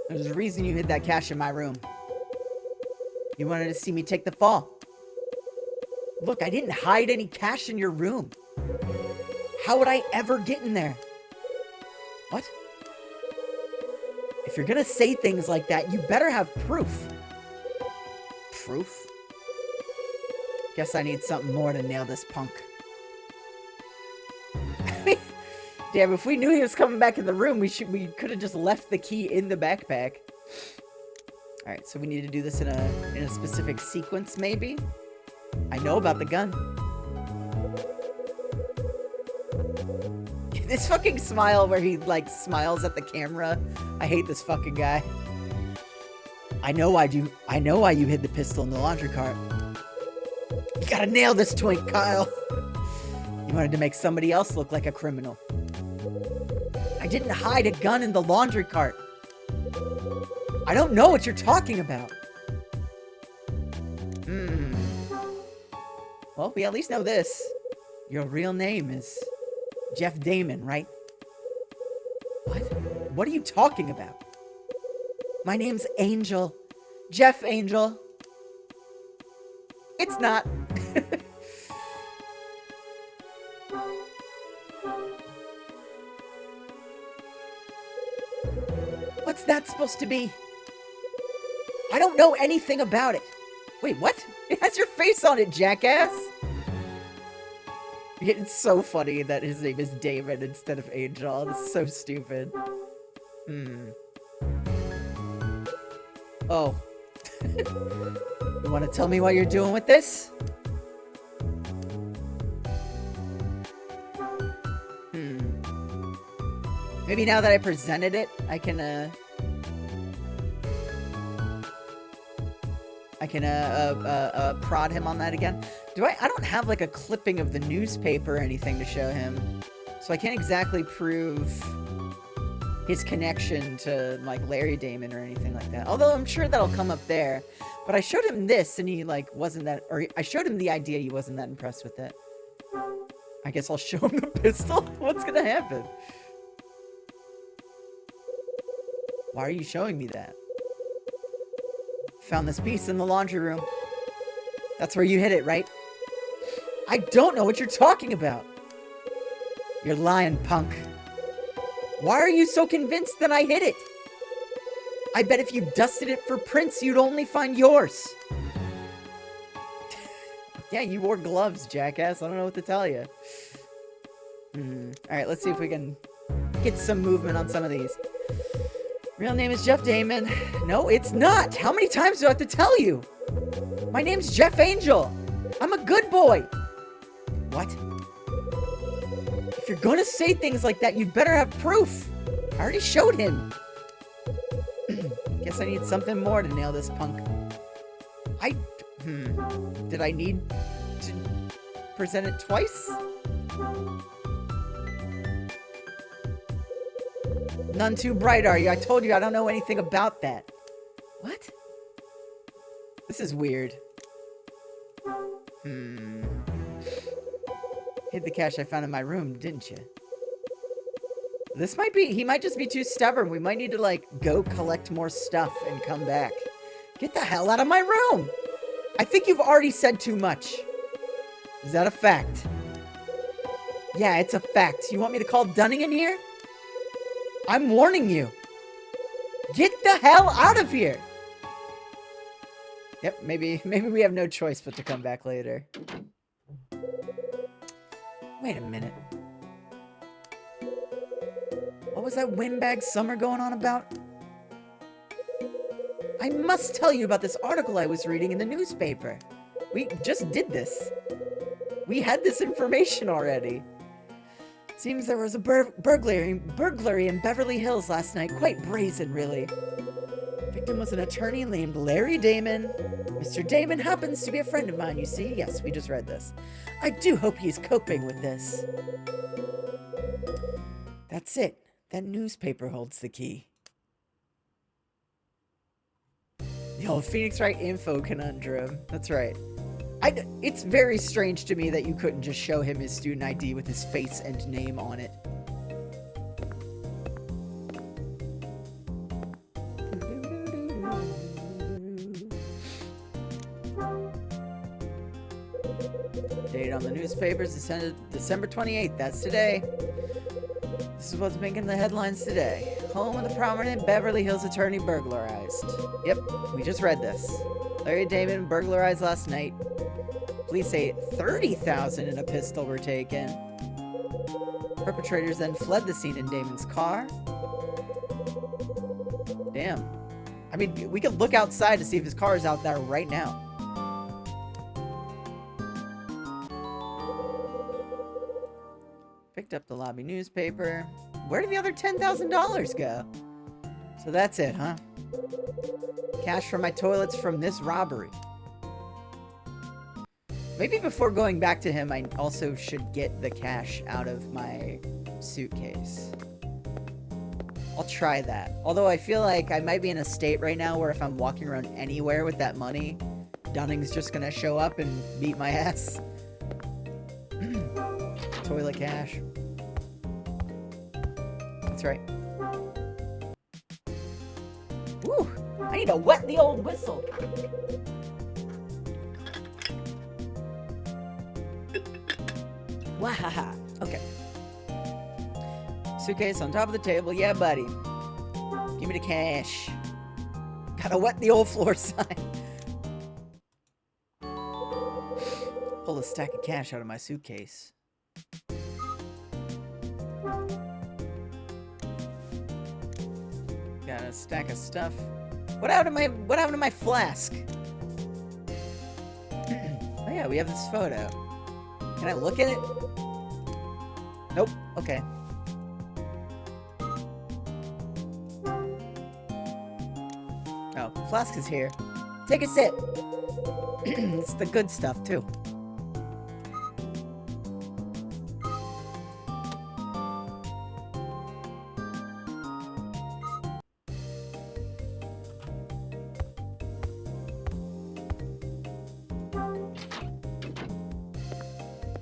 There's a reason you hid that cash in my room. You wanted to see me take the fall. Look, I didn't hide any cash in your room. How would I ever get in there? What? If you're gonna say things like that, you better have proof. Proof? Guess I need something more to nail this punk. Damn, if we knew he was coming back in the room, we could have just left the key in the backpack. Alright, so we need to do this in a specific sequence, maybe? I know about the gun. This fucking smile where he, like, smiles at the camera. I hate this fucking guy. I know why you hid the pistol in the laundry cart. You gotta nail this twink, Kyle. You wanted to make somebody else look like a criminal. I didn't hide a gun in the laundry cart. I don't know what you're talking about. Well, we at least know this. Your real name is Jeff Damon, right? What? What are you talking about? My name's Angel. Jeff Angel. It's not. What's that supposed to be? I don't know anything about it. Wait, what? It has your face on it, jackass! It's so funny that his name is Damon instead of Angel. It's so stupid. Oh. You want to tell me what you're doing with this? Maybe now that I presented it, I can prod him on that again. I don't have like a clipping of the newspaper or anything to show him. So I can't exactly prove his connection to like Larry Damon or anything like that. Although I'm sure that'll come up there. But I showed him this and he like wasn't that, or I showed him the idea, he wasn't that impressed with it. I guess I'll show him the pistol. What's gonna happen? Why are you showing me that? Found this piece in the laundry room. That's where you hid it, right? I don't know what you're talking about. You're lying, punk. Why are you so convinced that I hid it? I bet if you dusted it for prints, you'd only find yours. Yeah, you wore gloves, jackass. I don't know what to tell you. Alright, let's see if we can get some movement on some of these. Real name is Jeff Damon. No, it's not. How many times do I have to tell you? My name's Jeff Angel. I'm a good boy. What? If you're gonna say things like that, you'd better have proof. I already showed him. Guess I need something more to nail this punk. Did I need to present it twice? None too bright, are you? I told you I don't know anything about that. What? This is weird. Hid the cash I found in my room, didn't you? This might be... He might just be too stubborn. We might need to, like, go collect more stuff and come back. Get the hell out of my room! I think you've already said too much. Is that a fact? Yeah, it's a fact. You want me to call Dunning in here? I'm warning you. Get the hell out of here! Yep, maybe we have no choice but to come back later. Wait a minute. What was that windbag summer going on about? I must tell you about this article I was reading in the newspaper. We just did this. We had this information already. Seems there was a burglary in Beverly Hills last night. Quite brazen, really. Victim was an attorney named Larry Damon. Mr. Damon happens to be a friend of mine, you see. Yes, we just read this. I do hope he's coping with this. That's it. That newspaper holds the key. The old Phoenix Wright info conundrum. That's right. It's very strange to me that you couldn't just show him his student ID with his face and name on it. Date on the newspapers, December 28th. That's today. This is what's making the headlines today. Home of the prominent Beverly Hills attorney burglarized. Yep, we just read this. Larry Damon burglarized last night. Police say $30,000 in a pistol were taken. Perpetrators then fled the scene in Damon's car. Damn. I mean, we could look outside to see if his car is out there right now. Picked up the lobby newspaper. Where did the other $10,000 go? So that's it, huh? Cash for my toilets from this robbery. Maybe before going back to him, I also should get the cash out of my suitcase. I'll try that. Although I feel like I might be in a state right now where if I'm walking around anywhere with that money, Dunning's just gonna show up and beat my ass. Toilet cash. That's right. Woo! I need to wet the old whistle. Wahaha. Okay. Suitcase on top of the table. Yeah, buddy. Give me the cash. Gotta wet the old floor sign. Pull a stack of cash out of my suitcase. Got a stack of stuff. What happened to my flask? Oh yeah, we have this photo. Can I look at it? Nope. Okay. Oh, flask is here. Take a sip. It's the good stuff too.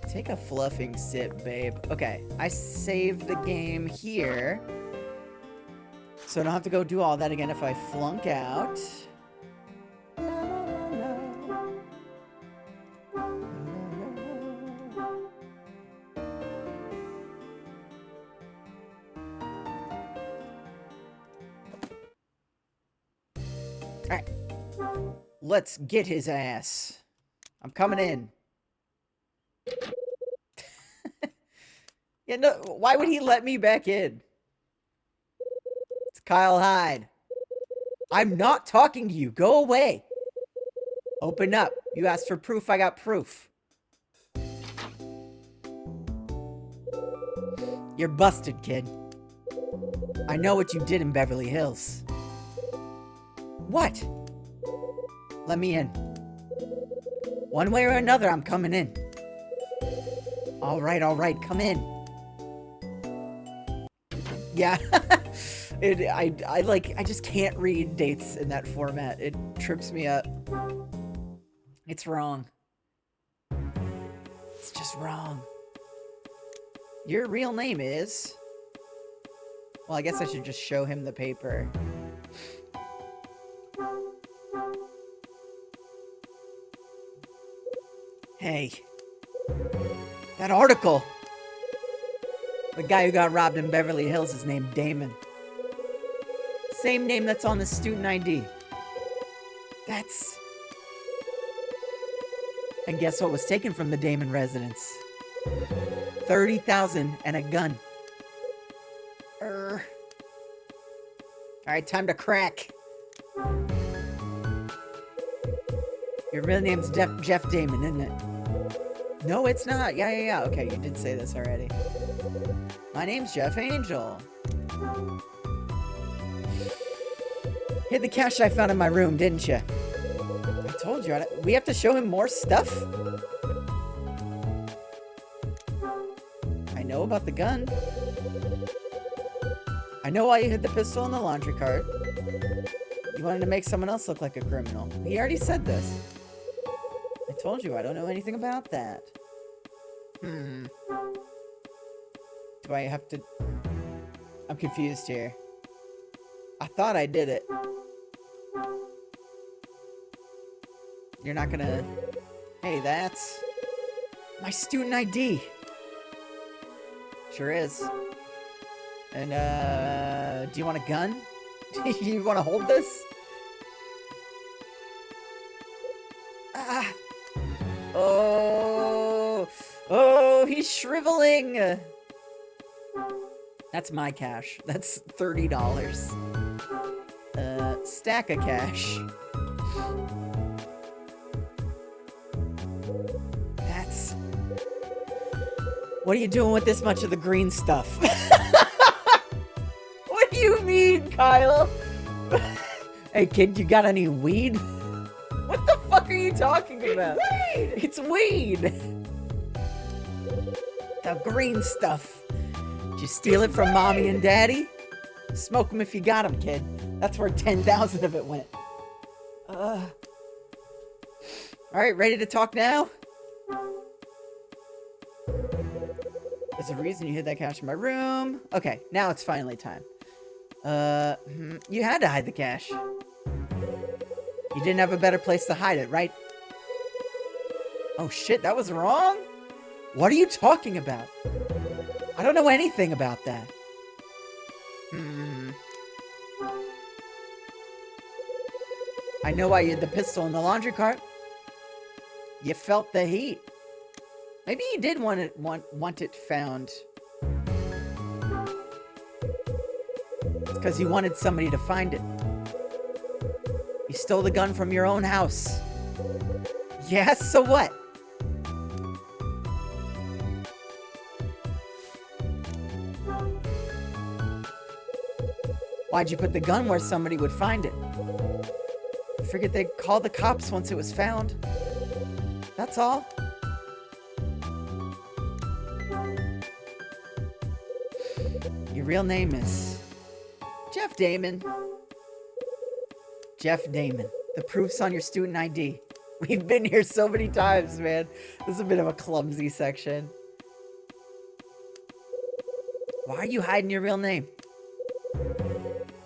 Take a fluffing sip, babe. Okay, I saved the game here. So I don't have to go do all that again if I flunk out. Alright. Let's get his ass. I'm coming in. Yeah, no, why would he let me back in? It's Kyle Hyde. I'm not talking to you. Go away. Open up. You asked for proof, I got proof. You're busted, kid. I know what you did in Beverly Hills. What? Let me in. One way or another, I'm coming in. All right, come in. Yeah. I just can't read dates in that format. It trips me up. It's wrong. It's just wrong. Your real name is... Well, I guess I should just show him the paper. Hey. That article! The guy who got robbed in Beverly Hills is named Damon. Same name that's on the student ID. That's... And guess what was taken from the Damon residence? $30,000 and a gun. Alright, time to crack. Your real name's Jeff Damon, isn't it? No, it's not. Yeah. Okay, you did say this already. My name's Jeff Angel. Hid the cash I found in my room, didn't you? I told you. We have to show him more stuff? I know about the gun. I know why you hid the pistol in the laundry cart. You wanted to make someone else look like a criminal. He already said this. I told you I don't know anything about that. Do I have to... I'm confused here. I thought I did it. You're not gonna... Hey, that's... my student ID. Sure is. And, do you want a gun? You want to hold this? Ah! Oh, he's shriveling! That's my cash. That's $30. Stack of cash. That's... What are you doing with this much of the green stuff? What do you mean, Kyle? Hey, kid, you got any weed? What the fuck are you talking about? It's weed! It's weed! The green stuff. Did you steal it from mommy and daddy? Smoke them if you got them, kid. That's where 10,000 of it went. Alright, ready to talk now? There's a reason you hid that cash in my room. Okay, now it's finally time. You had to hide the cash. You didn't have a better place to hide it, right? Oh shit, that was wrong? What are you talking about? I don't know anything about that. I know why you had the pistol in the laundry cart. You felt the heat. Maybe you did want it found. It's because you wanted somebody to find it. You stole the gun from your own house. Yes, so what? Why'd you put the gun where somebody would find it? I figured they'd call the cops once it was found. That's all. Your real name is Jeff Damon. Jeff Damon. The proof's on your student ID. We've been here so many times, man. This is a bit of a clumsy section. Why are you hiding your real name?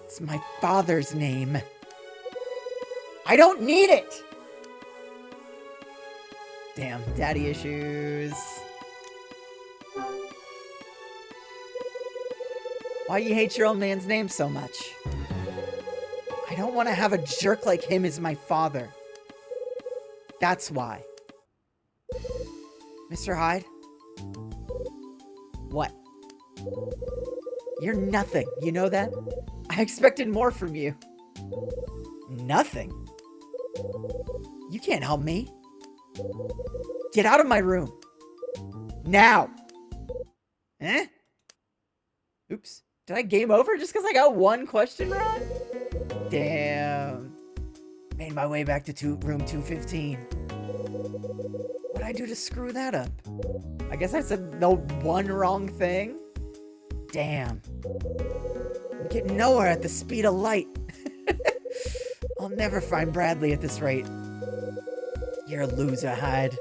It's my father's name. I don't need it! Damn, daddy issues. Why you hate your old man's name so much? I don't want to have a jerk like him as my father. That's why. Mr. Hyde? What? You're nothing, you know that? I expected more from you. Nothing? You can't help me. Get out of my room. Now. Eh? Oops. Did I game over just because I got one question wrong? Damn. Made my way back to room 215. What'd I do to screw that up? I guess I said the one wrong thing? Damn. I'm getting nowhere at the speed of light. I'll never find Bradley at this rate. You're a loser, Hyde.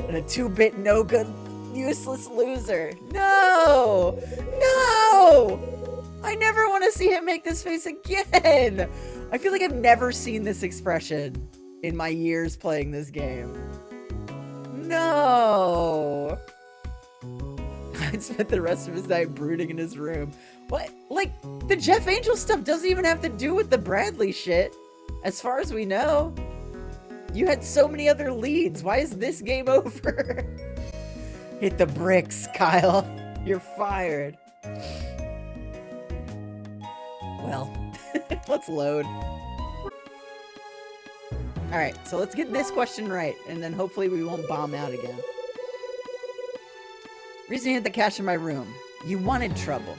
And a 2-bit no-good, useless loser. No! No! I never want to see him make this face again! I feel like I've never seen this expression in my years playing this game. No! I'd spent the rest of his night brooding in his room. What? Like, the Jeff Angel stuff doesn't even have to do with the Bradley shit. As far as we know. You had so many other leads. Why is this game over? Hit the bricks, Kyle. You're fired. Well, let's load. Alright, so let's get this question right, and then hopefully we won't bomb out again. Reason you hid the cash in my room. You wanted trouble.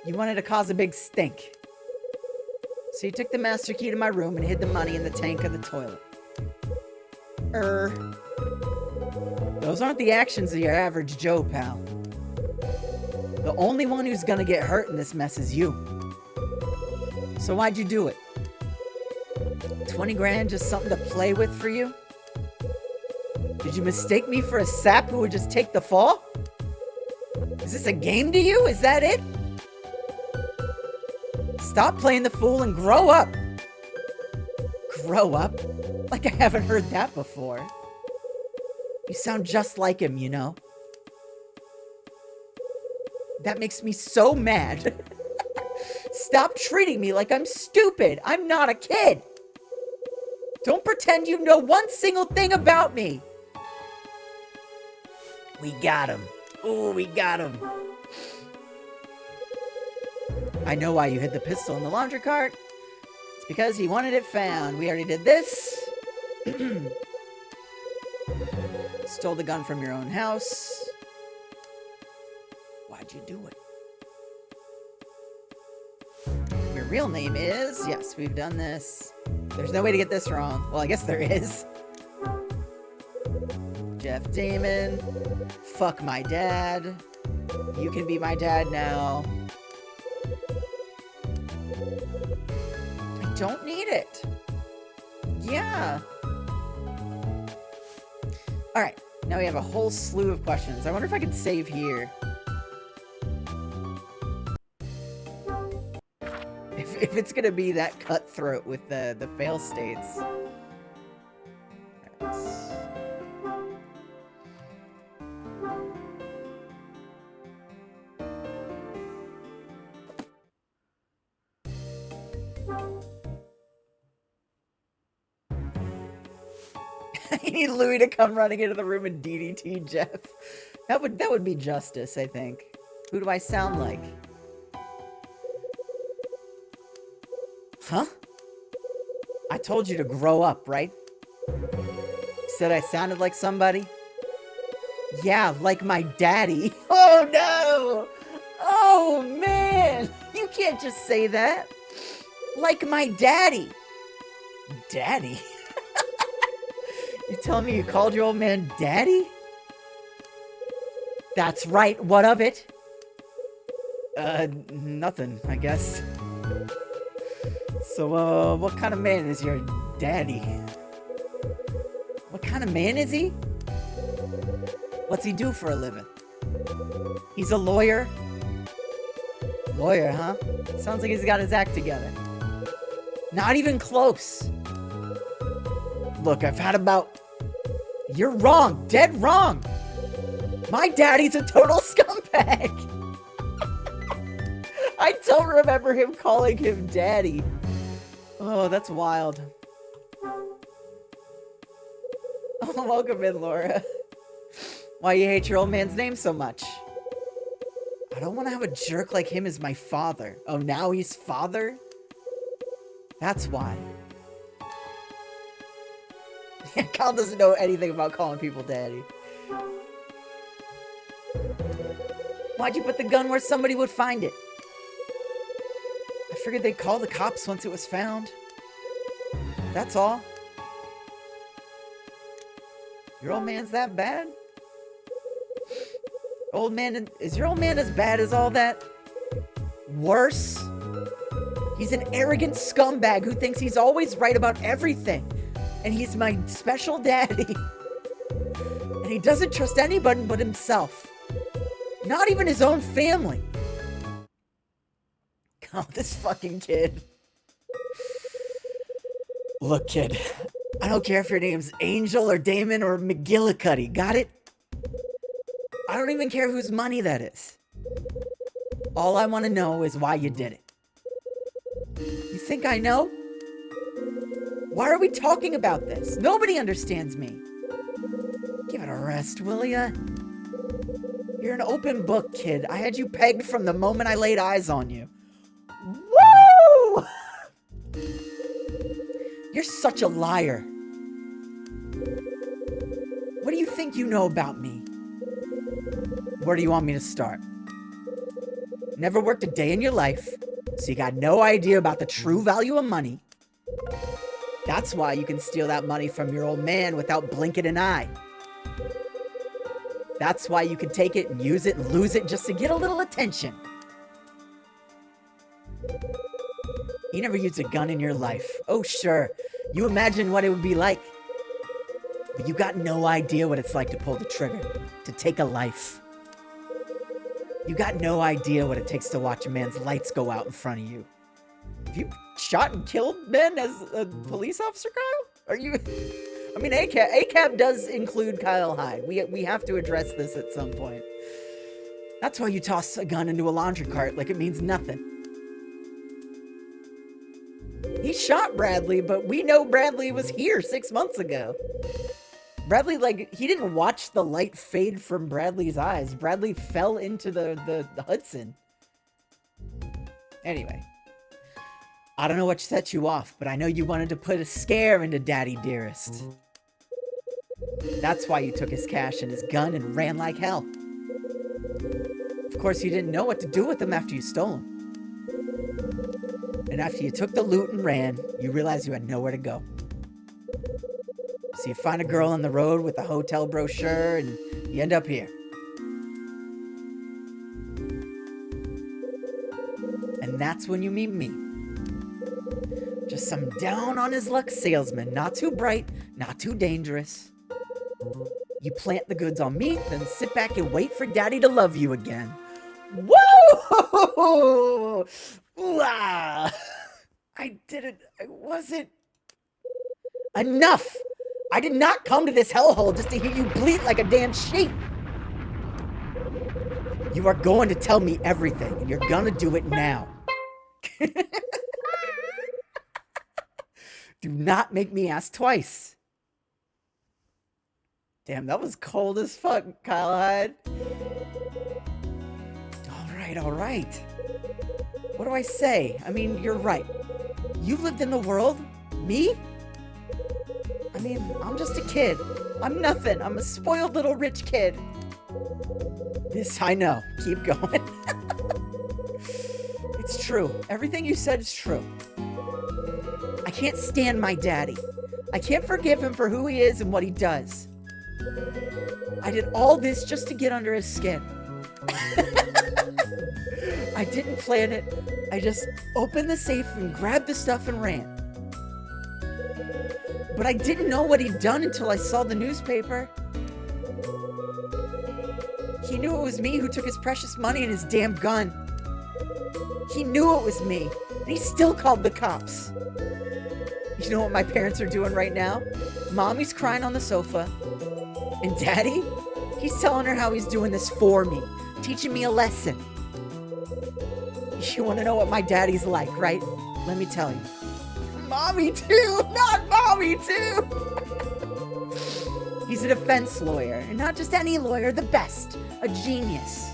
You wanted to cause a big stink. So you took the master key to my room and hid the money in the tank of the toilet. Those aren't the actions of your average Joe, pal. The only one who's gonna get hurt in this mess is you. So why'd you do it? 20 grand just something to play with for you? Did you mistake me for a sap who would just take the fall? Is this a game to you? Is that it? Stop playing the fool and grow up. Grow up? Like I haven't heard that before. You sound just like him, you know? That makes me so mad. Stop treating me like I'm stupid. I'm not a kid. Don't pretend you know one single thing about me. We got him. Ooh, we got him. I know why you hid the pistol in the laundry cart. It's because he wanted it found. We already did this. Stole the gun from your own house. Why'd you do it? Your real name is... Yes, we've done this. There's no way to get this wrong. Well, I guess there is. Jeff Damon. Fuck my dad. You can be my dad now. I don't need it. Yeah. Alright, now we have a whole slew of questions. I wonder if I could save here. If it's gonna be that cutthroat with the fail states. I need Louis to come running into the room and DDT Jeff. That would be justice, I think. Who do I sound like? Huh? I told you to grow up, right? Said I sounded like somebody? Yeah, like my daddy. Oh no! Oh man! You can't just say that. Like my daddy. Daddy? You telling me you called your old man daddy? That's right, what of it? Nothing, I guess. So, what kind of man is your daddy? What kind of man is he? What's he do for a living? He's a lawyer? Lawyer, huh? Sounds like he's got his act together. Not even close. Look, I've had about... You're wrong. Dead wrong. My daddy's a total scumbag. I don't remember him calling him daddy. Oh, that's wild. Oh, welcome in, Laura. Why you hate your old man's name so much? I don't want to have a jerk like him as my father. Oh, now he's father? That's why. Yeah, Kyle doesn't know anything about calling people daddy. Why'd you put the gun where somebody would find it? I figured they'd call the cops once it was found. That's all. Your old man's that bad? Old man, is your old man as bad as all that? Worse? He's an arrogant scumbag who thinks he's always right about everything. And he's my special daddy. And he doesn't trust anybody but himself. Not even his own family. Oh, this fucking kid. Look, kid. I don't care if your name's Angel or Damon or McGillicuddy. Got it? I don't even care whose money that is. All I want to know is why you did it. You think I know? Why are we talking about this? Nobody understands me. Give it a rest, will ya? You're an open book, kid. I had you pegged from the moment I laid eyes on you. Woo! You're such a liar. What do you think you know about me? Where do you want me to start? Never worked a day in your life, so you got no idea about the true value of money. That's why you can steal that money from your old man without blinking an eye. That's why you can take it and use it and lose it just to get a little attention. You never used a gun in your life. Oh, sure. You imagine what it would be like. But you got no idea what it's like to pull the trigger, to take a life. You got no idea what it takes to watch a man's lights go out in front of you. Have you shot and killed men as a police officer, Kyle? Are you... I mean, ACAB does include Kyle Hyde. We have to address this at some point. That's why you toss a gun into a laundry cart like it means nothing. He shot Bradley, but we know Bradley was here 6 months ago. Bradley, like, he didn't watch the light fade from Bradley's eyes. Bradley fell into the Hudson. Anyway. I don't know what set you off, but I know you wanted to put a scare into Daddy Dearest. That's why you took his cash and his gun and ran like hell. Of course, you didn't know what to do with them after you stole them. And after you took the loot and ran, you realized you had nowhere to go. So you find a girl on the road with a hotel brochure and you end up here. And that's when you meet me. Just some down on his luck salesman, not too bright, not too dangerous. You plant the goods on me, then sit back and wait for Daddy to love you again. Whoa! Ooh-ah! I didn't, I wasn't. Enough! I did not come to this hellhole just to hear you bleat like a damn sheep. You are going to tell me everything, and you're gonna do it now. Do not make me ask twice. Damn, that was cold as fuck, Kyle Hyde. All right. What do I say? I mean, you're right. You lived in the world? Me? I mean, I'm just a kid. I'm nothing. I'm a spoiled little rich kid. This I know. Keep going. It's true. Everything you said is true. I can't stand my daddy. I can't forgive him for who he is and what he does. I did all this just to get under his skin. I didn't plan it. I just opened the safe and grabbed the stuff and ran. But I didn't know what he'd done until I saw the newspaper. He knew it was me who took his precious money and his damn gun. He knew it was me, and he still called the cops. You know what my parents are doing right now? Mommy's crying on the sofa, and Daddy, he's telling her how he's doing this for me, teaching me a lesson. You want to know what my daddy's like, right? Let me tell you. Mommy too, not mommy too. He's a defense lawyer, and not just any lawyer, the best, a genius.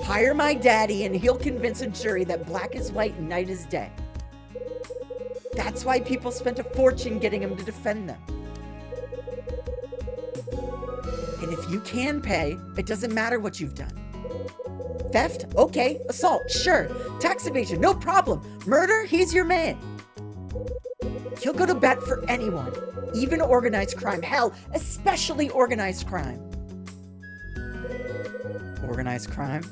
Hire my daddy and he'll convince a jury that black is white and night is day. That's why people spent a fortune getting him to defend them. And if you can pay, it doesn't matter what you've done. Theft? Okay. Assault? Sure. Tax evasion? No problem. Murder? He's your man. He'll go to bat for anyone, even organized crime. Hell, especially organized crime. Organized crime?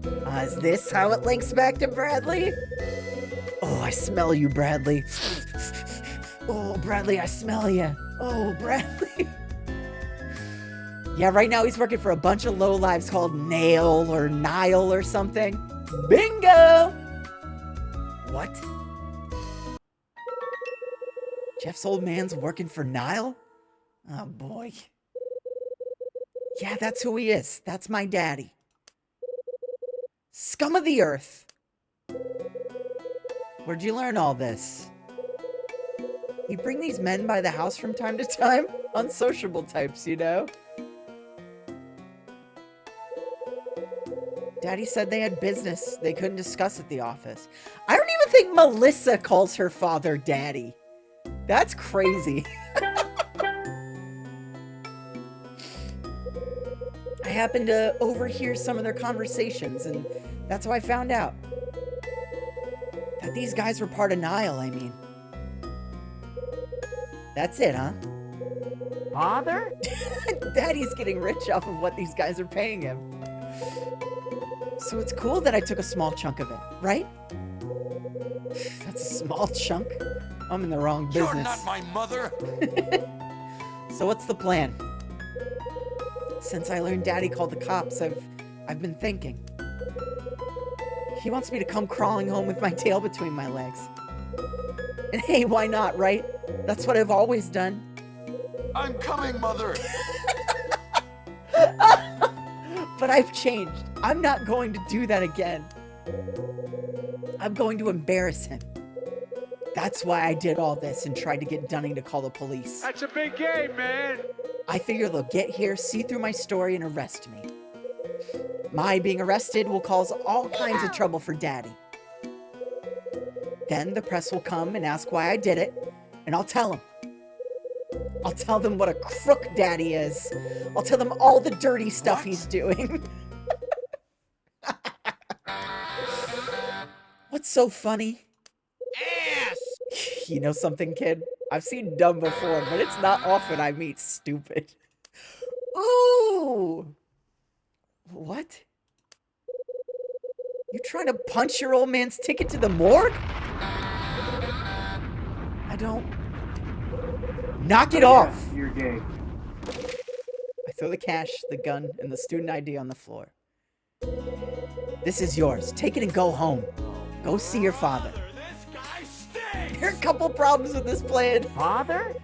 Is this how it links back to Bradley? Oh, I smell you, Bradley. Oh, Bradley, I smell you. Oh, Bradley. Yeah, right now he's working for a bunch of lowlives called Nail or Nile or something. Bingo! What? Jeff's old man's working for Nile? Oh, boy. Yeah, that's who he is. That's my daddy. Scum of the earth. Where'd you learn all this? You bring these men by the house from time to time? Unsociable types, you know? Daddy said they had business they couldn't discuss at the office. I don't even think Melissa calls her father Daddy. That's crazy. I happened to overhear some of their conversations, and that's how I found out. That these guys were part of Nile, I mean. That's it, huh? Father? Daddy's getting rich off of what these guys are paying him. So it's cool that I took a small chunk of it, right? That's a small chunk? I'm in the wrong business. You're not my mother! So what's the plan? Since I learned Daddy called the cops, I've been thinking. He wants me to come crawling home with my tail between my legs. And hey, why not, right? That's what I've always done. I'm coming, mother! But I've changed. I'm not going to do that again. I'm going to embarrass him. That's why I did all this and tried to get Dunning to call the police. That's a big game, man. I figure they'll get here, see through my story, and arrest me. My being arrested will cause all kinds of trouble for Daddy. Then the press will come and ask why I did it, and I'll tell them. I'll tell them what a crook Daddy is. I'll tell them all the dirty stuff he's doing. What's so funny? Ass! You know something, kid? I've seen dumb before, but it's not often I meet stupid. Ooh! What? You trying to punch your old man's ticket to the morgue? I don't... Knock it off! You're gay. I throw the cash, the gun, and the student ID on the floor. This is yours. Take it and go home. Go see your father. This guy stinks! There are a couple problems with this plan. Father?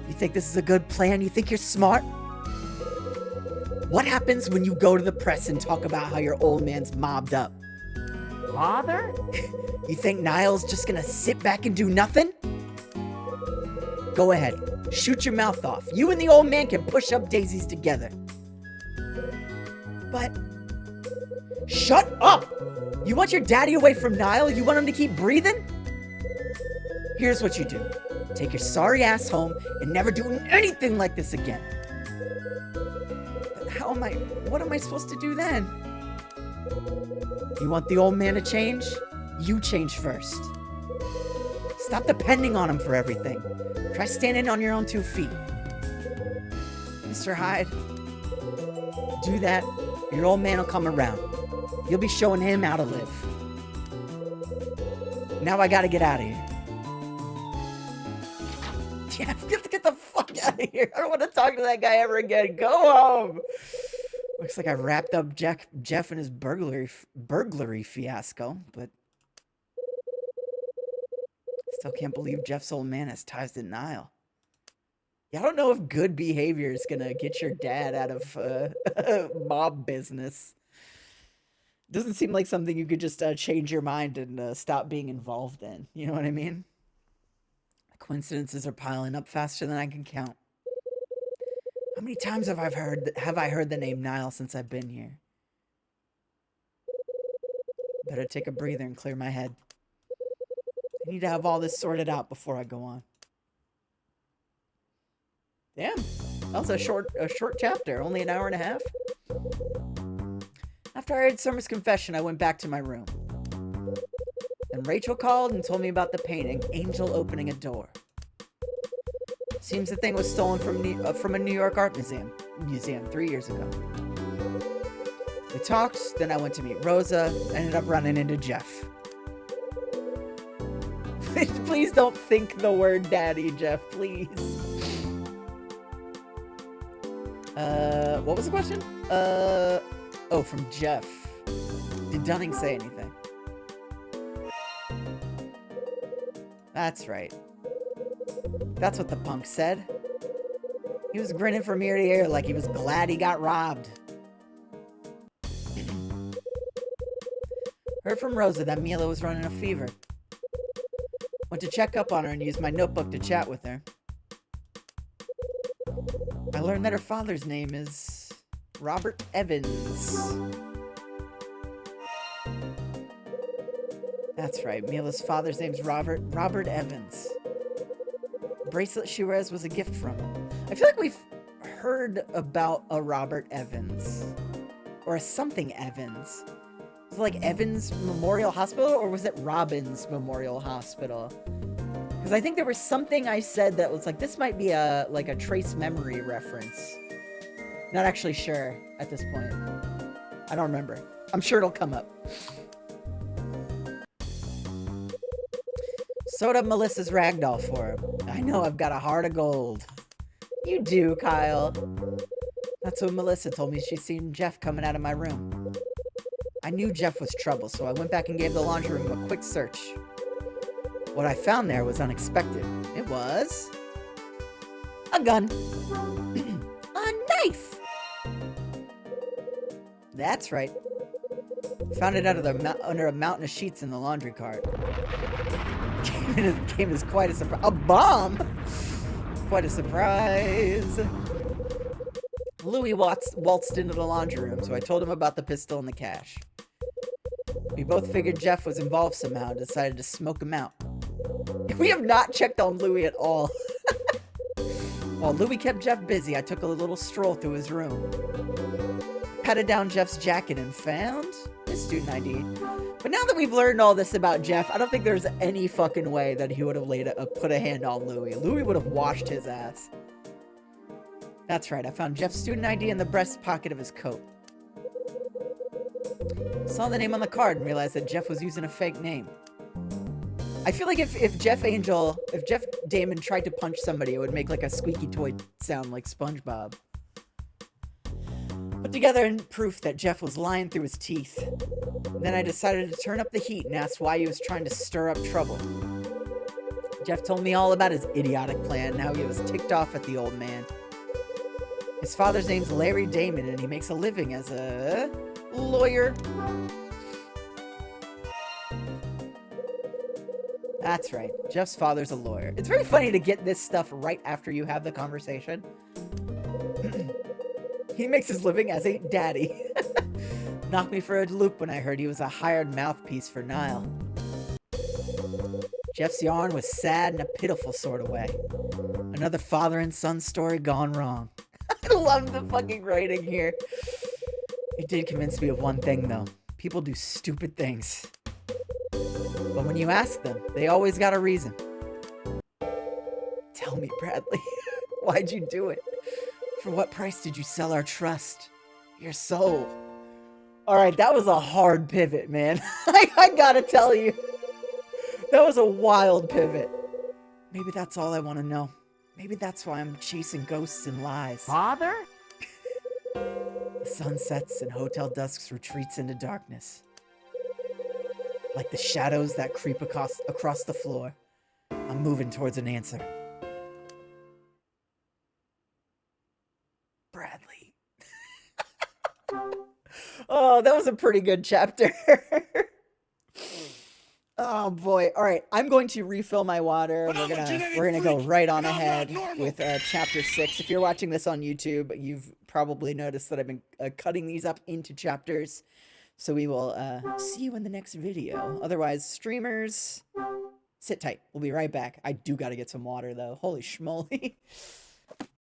You think this is a good plan? You think you're smart? What happens when you go to the press and talk about how your old man's mobbed up? Father? You think Niall's just gonna sit back and do nothing? Go ahead. Shoot your mouth off. You and the old man can push up daisies together. But... Shut up! You want your daddy away from Niall? You want him to keep breathing? Here's what you do. Take your sorry ass home and never do anything like this again. But what am I supposed to do then? You want the old man to change? You change first. Stop depending on him for everything. Try standing on your own 2 feet. Mr. Hyde, do that, your old man will come around. You'll be showing him how to live. Now I gotta get out of here. Yeah, get the fuck out of here. I don't want to talk to that guy ever again. Go home. Looks like I wrapped up Jeff and his burglary fiasco, but still can't believe Jeff's old man has ties to Niall. Yeah, I don't know if good behavior is gonna get your dad out of mob business. Doesn't seem like something you could just change your mind and stop being involved in. You know what I mean? Coincidences are piling up faster than I can count. How many times have I heard the name Niall since I've been here? Better take a breather and clear my head. I need to have all this sorted out before I go on. Damn, that was a short chapter, only an hour and a half. After I heard Summer's confession, I went back to my room. And Rachel called and told me about the painting, Angel Opening a Door. Seems the thing was stolen from a New York art museum 3 years ago. We talked, then I went to meet Rosa, ended up running into Jeff. Please don't think the word daddy, Jeff, please. What was the question? Oh, from Jeff. Did Dunning say anything? That's right. That's what the punk said. He was grinning from ear to ear like he was glad he got robbed. Heard from Rosa that Mila was running a fever. Went to check up on her and used my notebook to chat with her. I learned that her father's name is Robert Evans. That's right, Mila's father's name's Robert Evans. The bracelet she wears was a gift from him. I feel like we've heard about a Robert Evans. Or a something Evans. Was it like Evans Memorial Hospital, or was it Robbins Memorial Hospital? Because I think there was something I said that was like, this might be a trace memory reference. Not actually sure at this point. I don't remember. I'm sure it'll come up. Sewed up Melissa's ragdoll for him. I know I've got a heart of gold. You do, Kyle. That's when Melissa told me she'd seen Jeff coming out of my room. I knew Jeff was trouble, so I went back and gave the laundry room a quick search. What I found there was unexpected. It was a gun. A knife. That's right. Found it under a mountain of sheets in the laundry cart. Came as quite a surprise. A bomb? Quite a surprise. Louis waltzed into the laundry room, so I told him about the pistol and the cash. We both figured Jeff was involved somehow and decided to smoke him out. We have not checked on Louis at all. While Louis kept Jeff busy, I took a little stroll through his room. Patted down Jeff's jacket and found his student ID. But now that we've learned all this about Jeff, I don't think there's any fucking way that he would have put a hand on Louis. Louis would have washed his ass. That's right, I found Jeff's student ID in the breast pocket of his coat. Saw the name on the card and realized that Jeff was using a fake name. I feel like if Jeff Damon tried to punch somebody, it would make like a squeaky toy sound like SpongeBob. Put together in proof that Jeff was lying through his teeth. Then I decided to turn up the heat and ask why he was trying to stir up trouble. Jeff told me all about his idiotic plan and how he was ticked off at the old man. His father's name's Larry Damon and he makes a living as a lawyer. That's right. Jeff's father's a lawyer. It's very funny to get this stuff right after you have the conversation. He makes his living as a daddy. Knocked me for a loop when I heard he was a hired mouthpiece for Niall. Jeff's yarn was sad in a pitiful sort of way. Another father and son story gone wrong. I love the fucking writing here. It did convince me of one thing, though. People do stupid things. But when you ask them, they always got a reason. Tell me, Bradley, why'd you do it? For what price did you sell our trust? Your soul. All right, that was a hard pivot, man. I gotta tell you. That was a wild pivot. Maybe that's all I want to know. Maybe that's why I'm chasing ghosts and lies. Father? The sun sets and Hotel Dusk retreats into darkness. Like the shadows that creep across the floor, I'm moving towards an answer. Bradley. Oh, Oh, that was a pretty good chapter. Oh boy. All right, I'm going to refill my water. But I'm a We're genetic gonna go freak, right on and I'm not ahead normal. with chapter 6. If you're watching this on YouTube, you've probably noticed that I've been cutting these up into chapters. So we will see you in the next video. Otherwise, streamers, sit tight. We'll be right back. I do got to get some water though. Holy schmoly.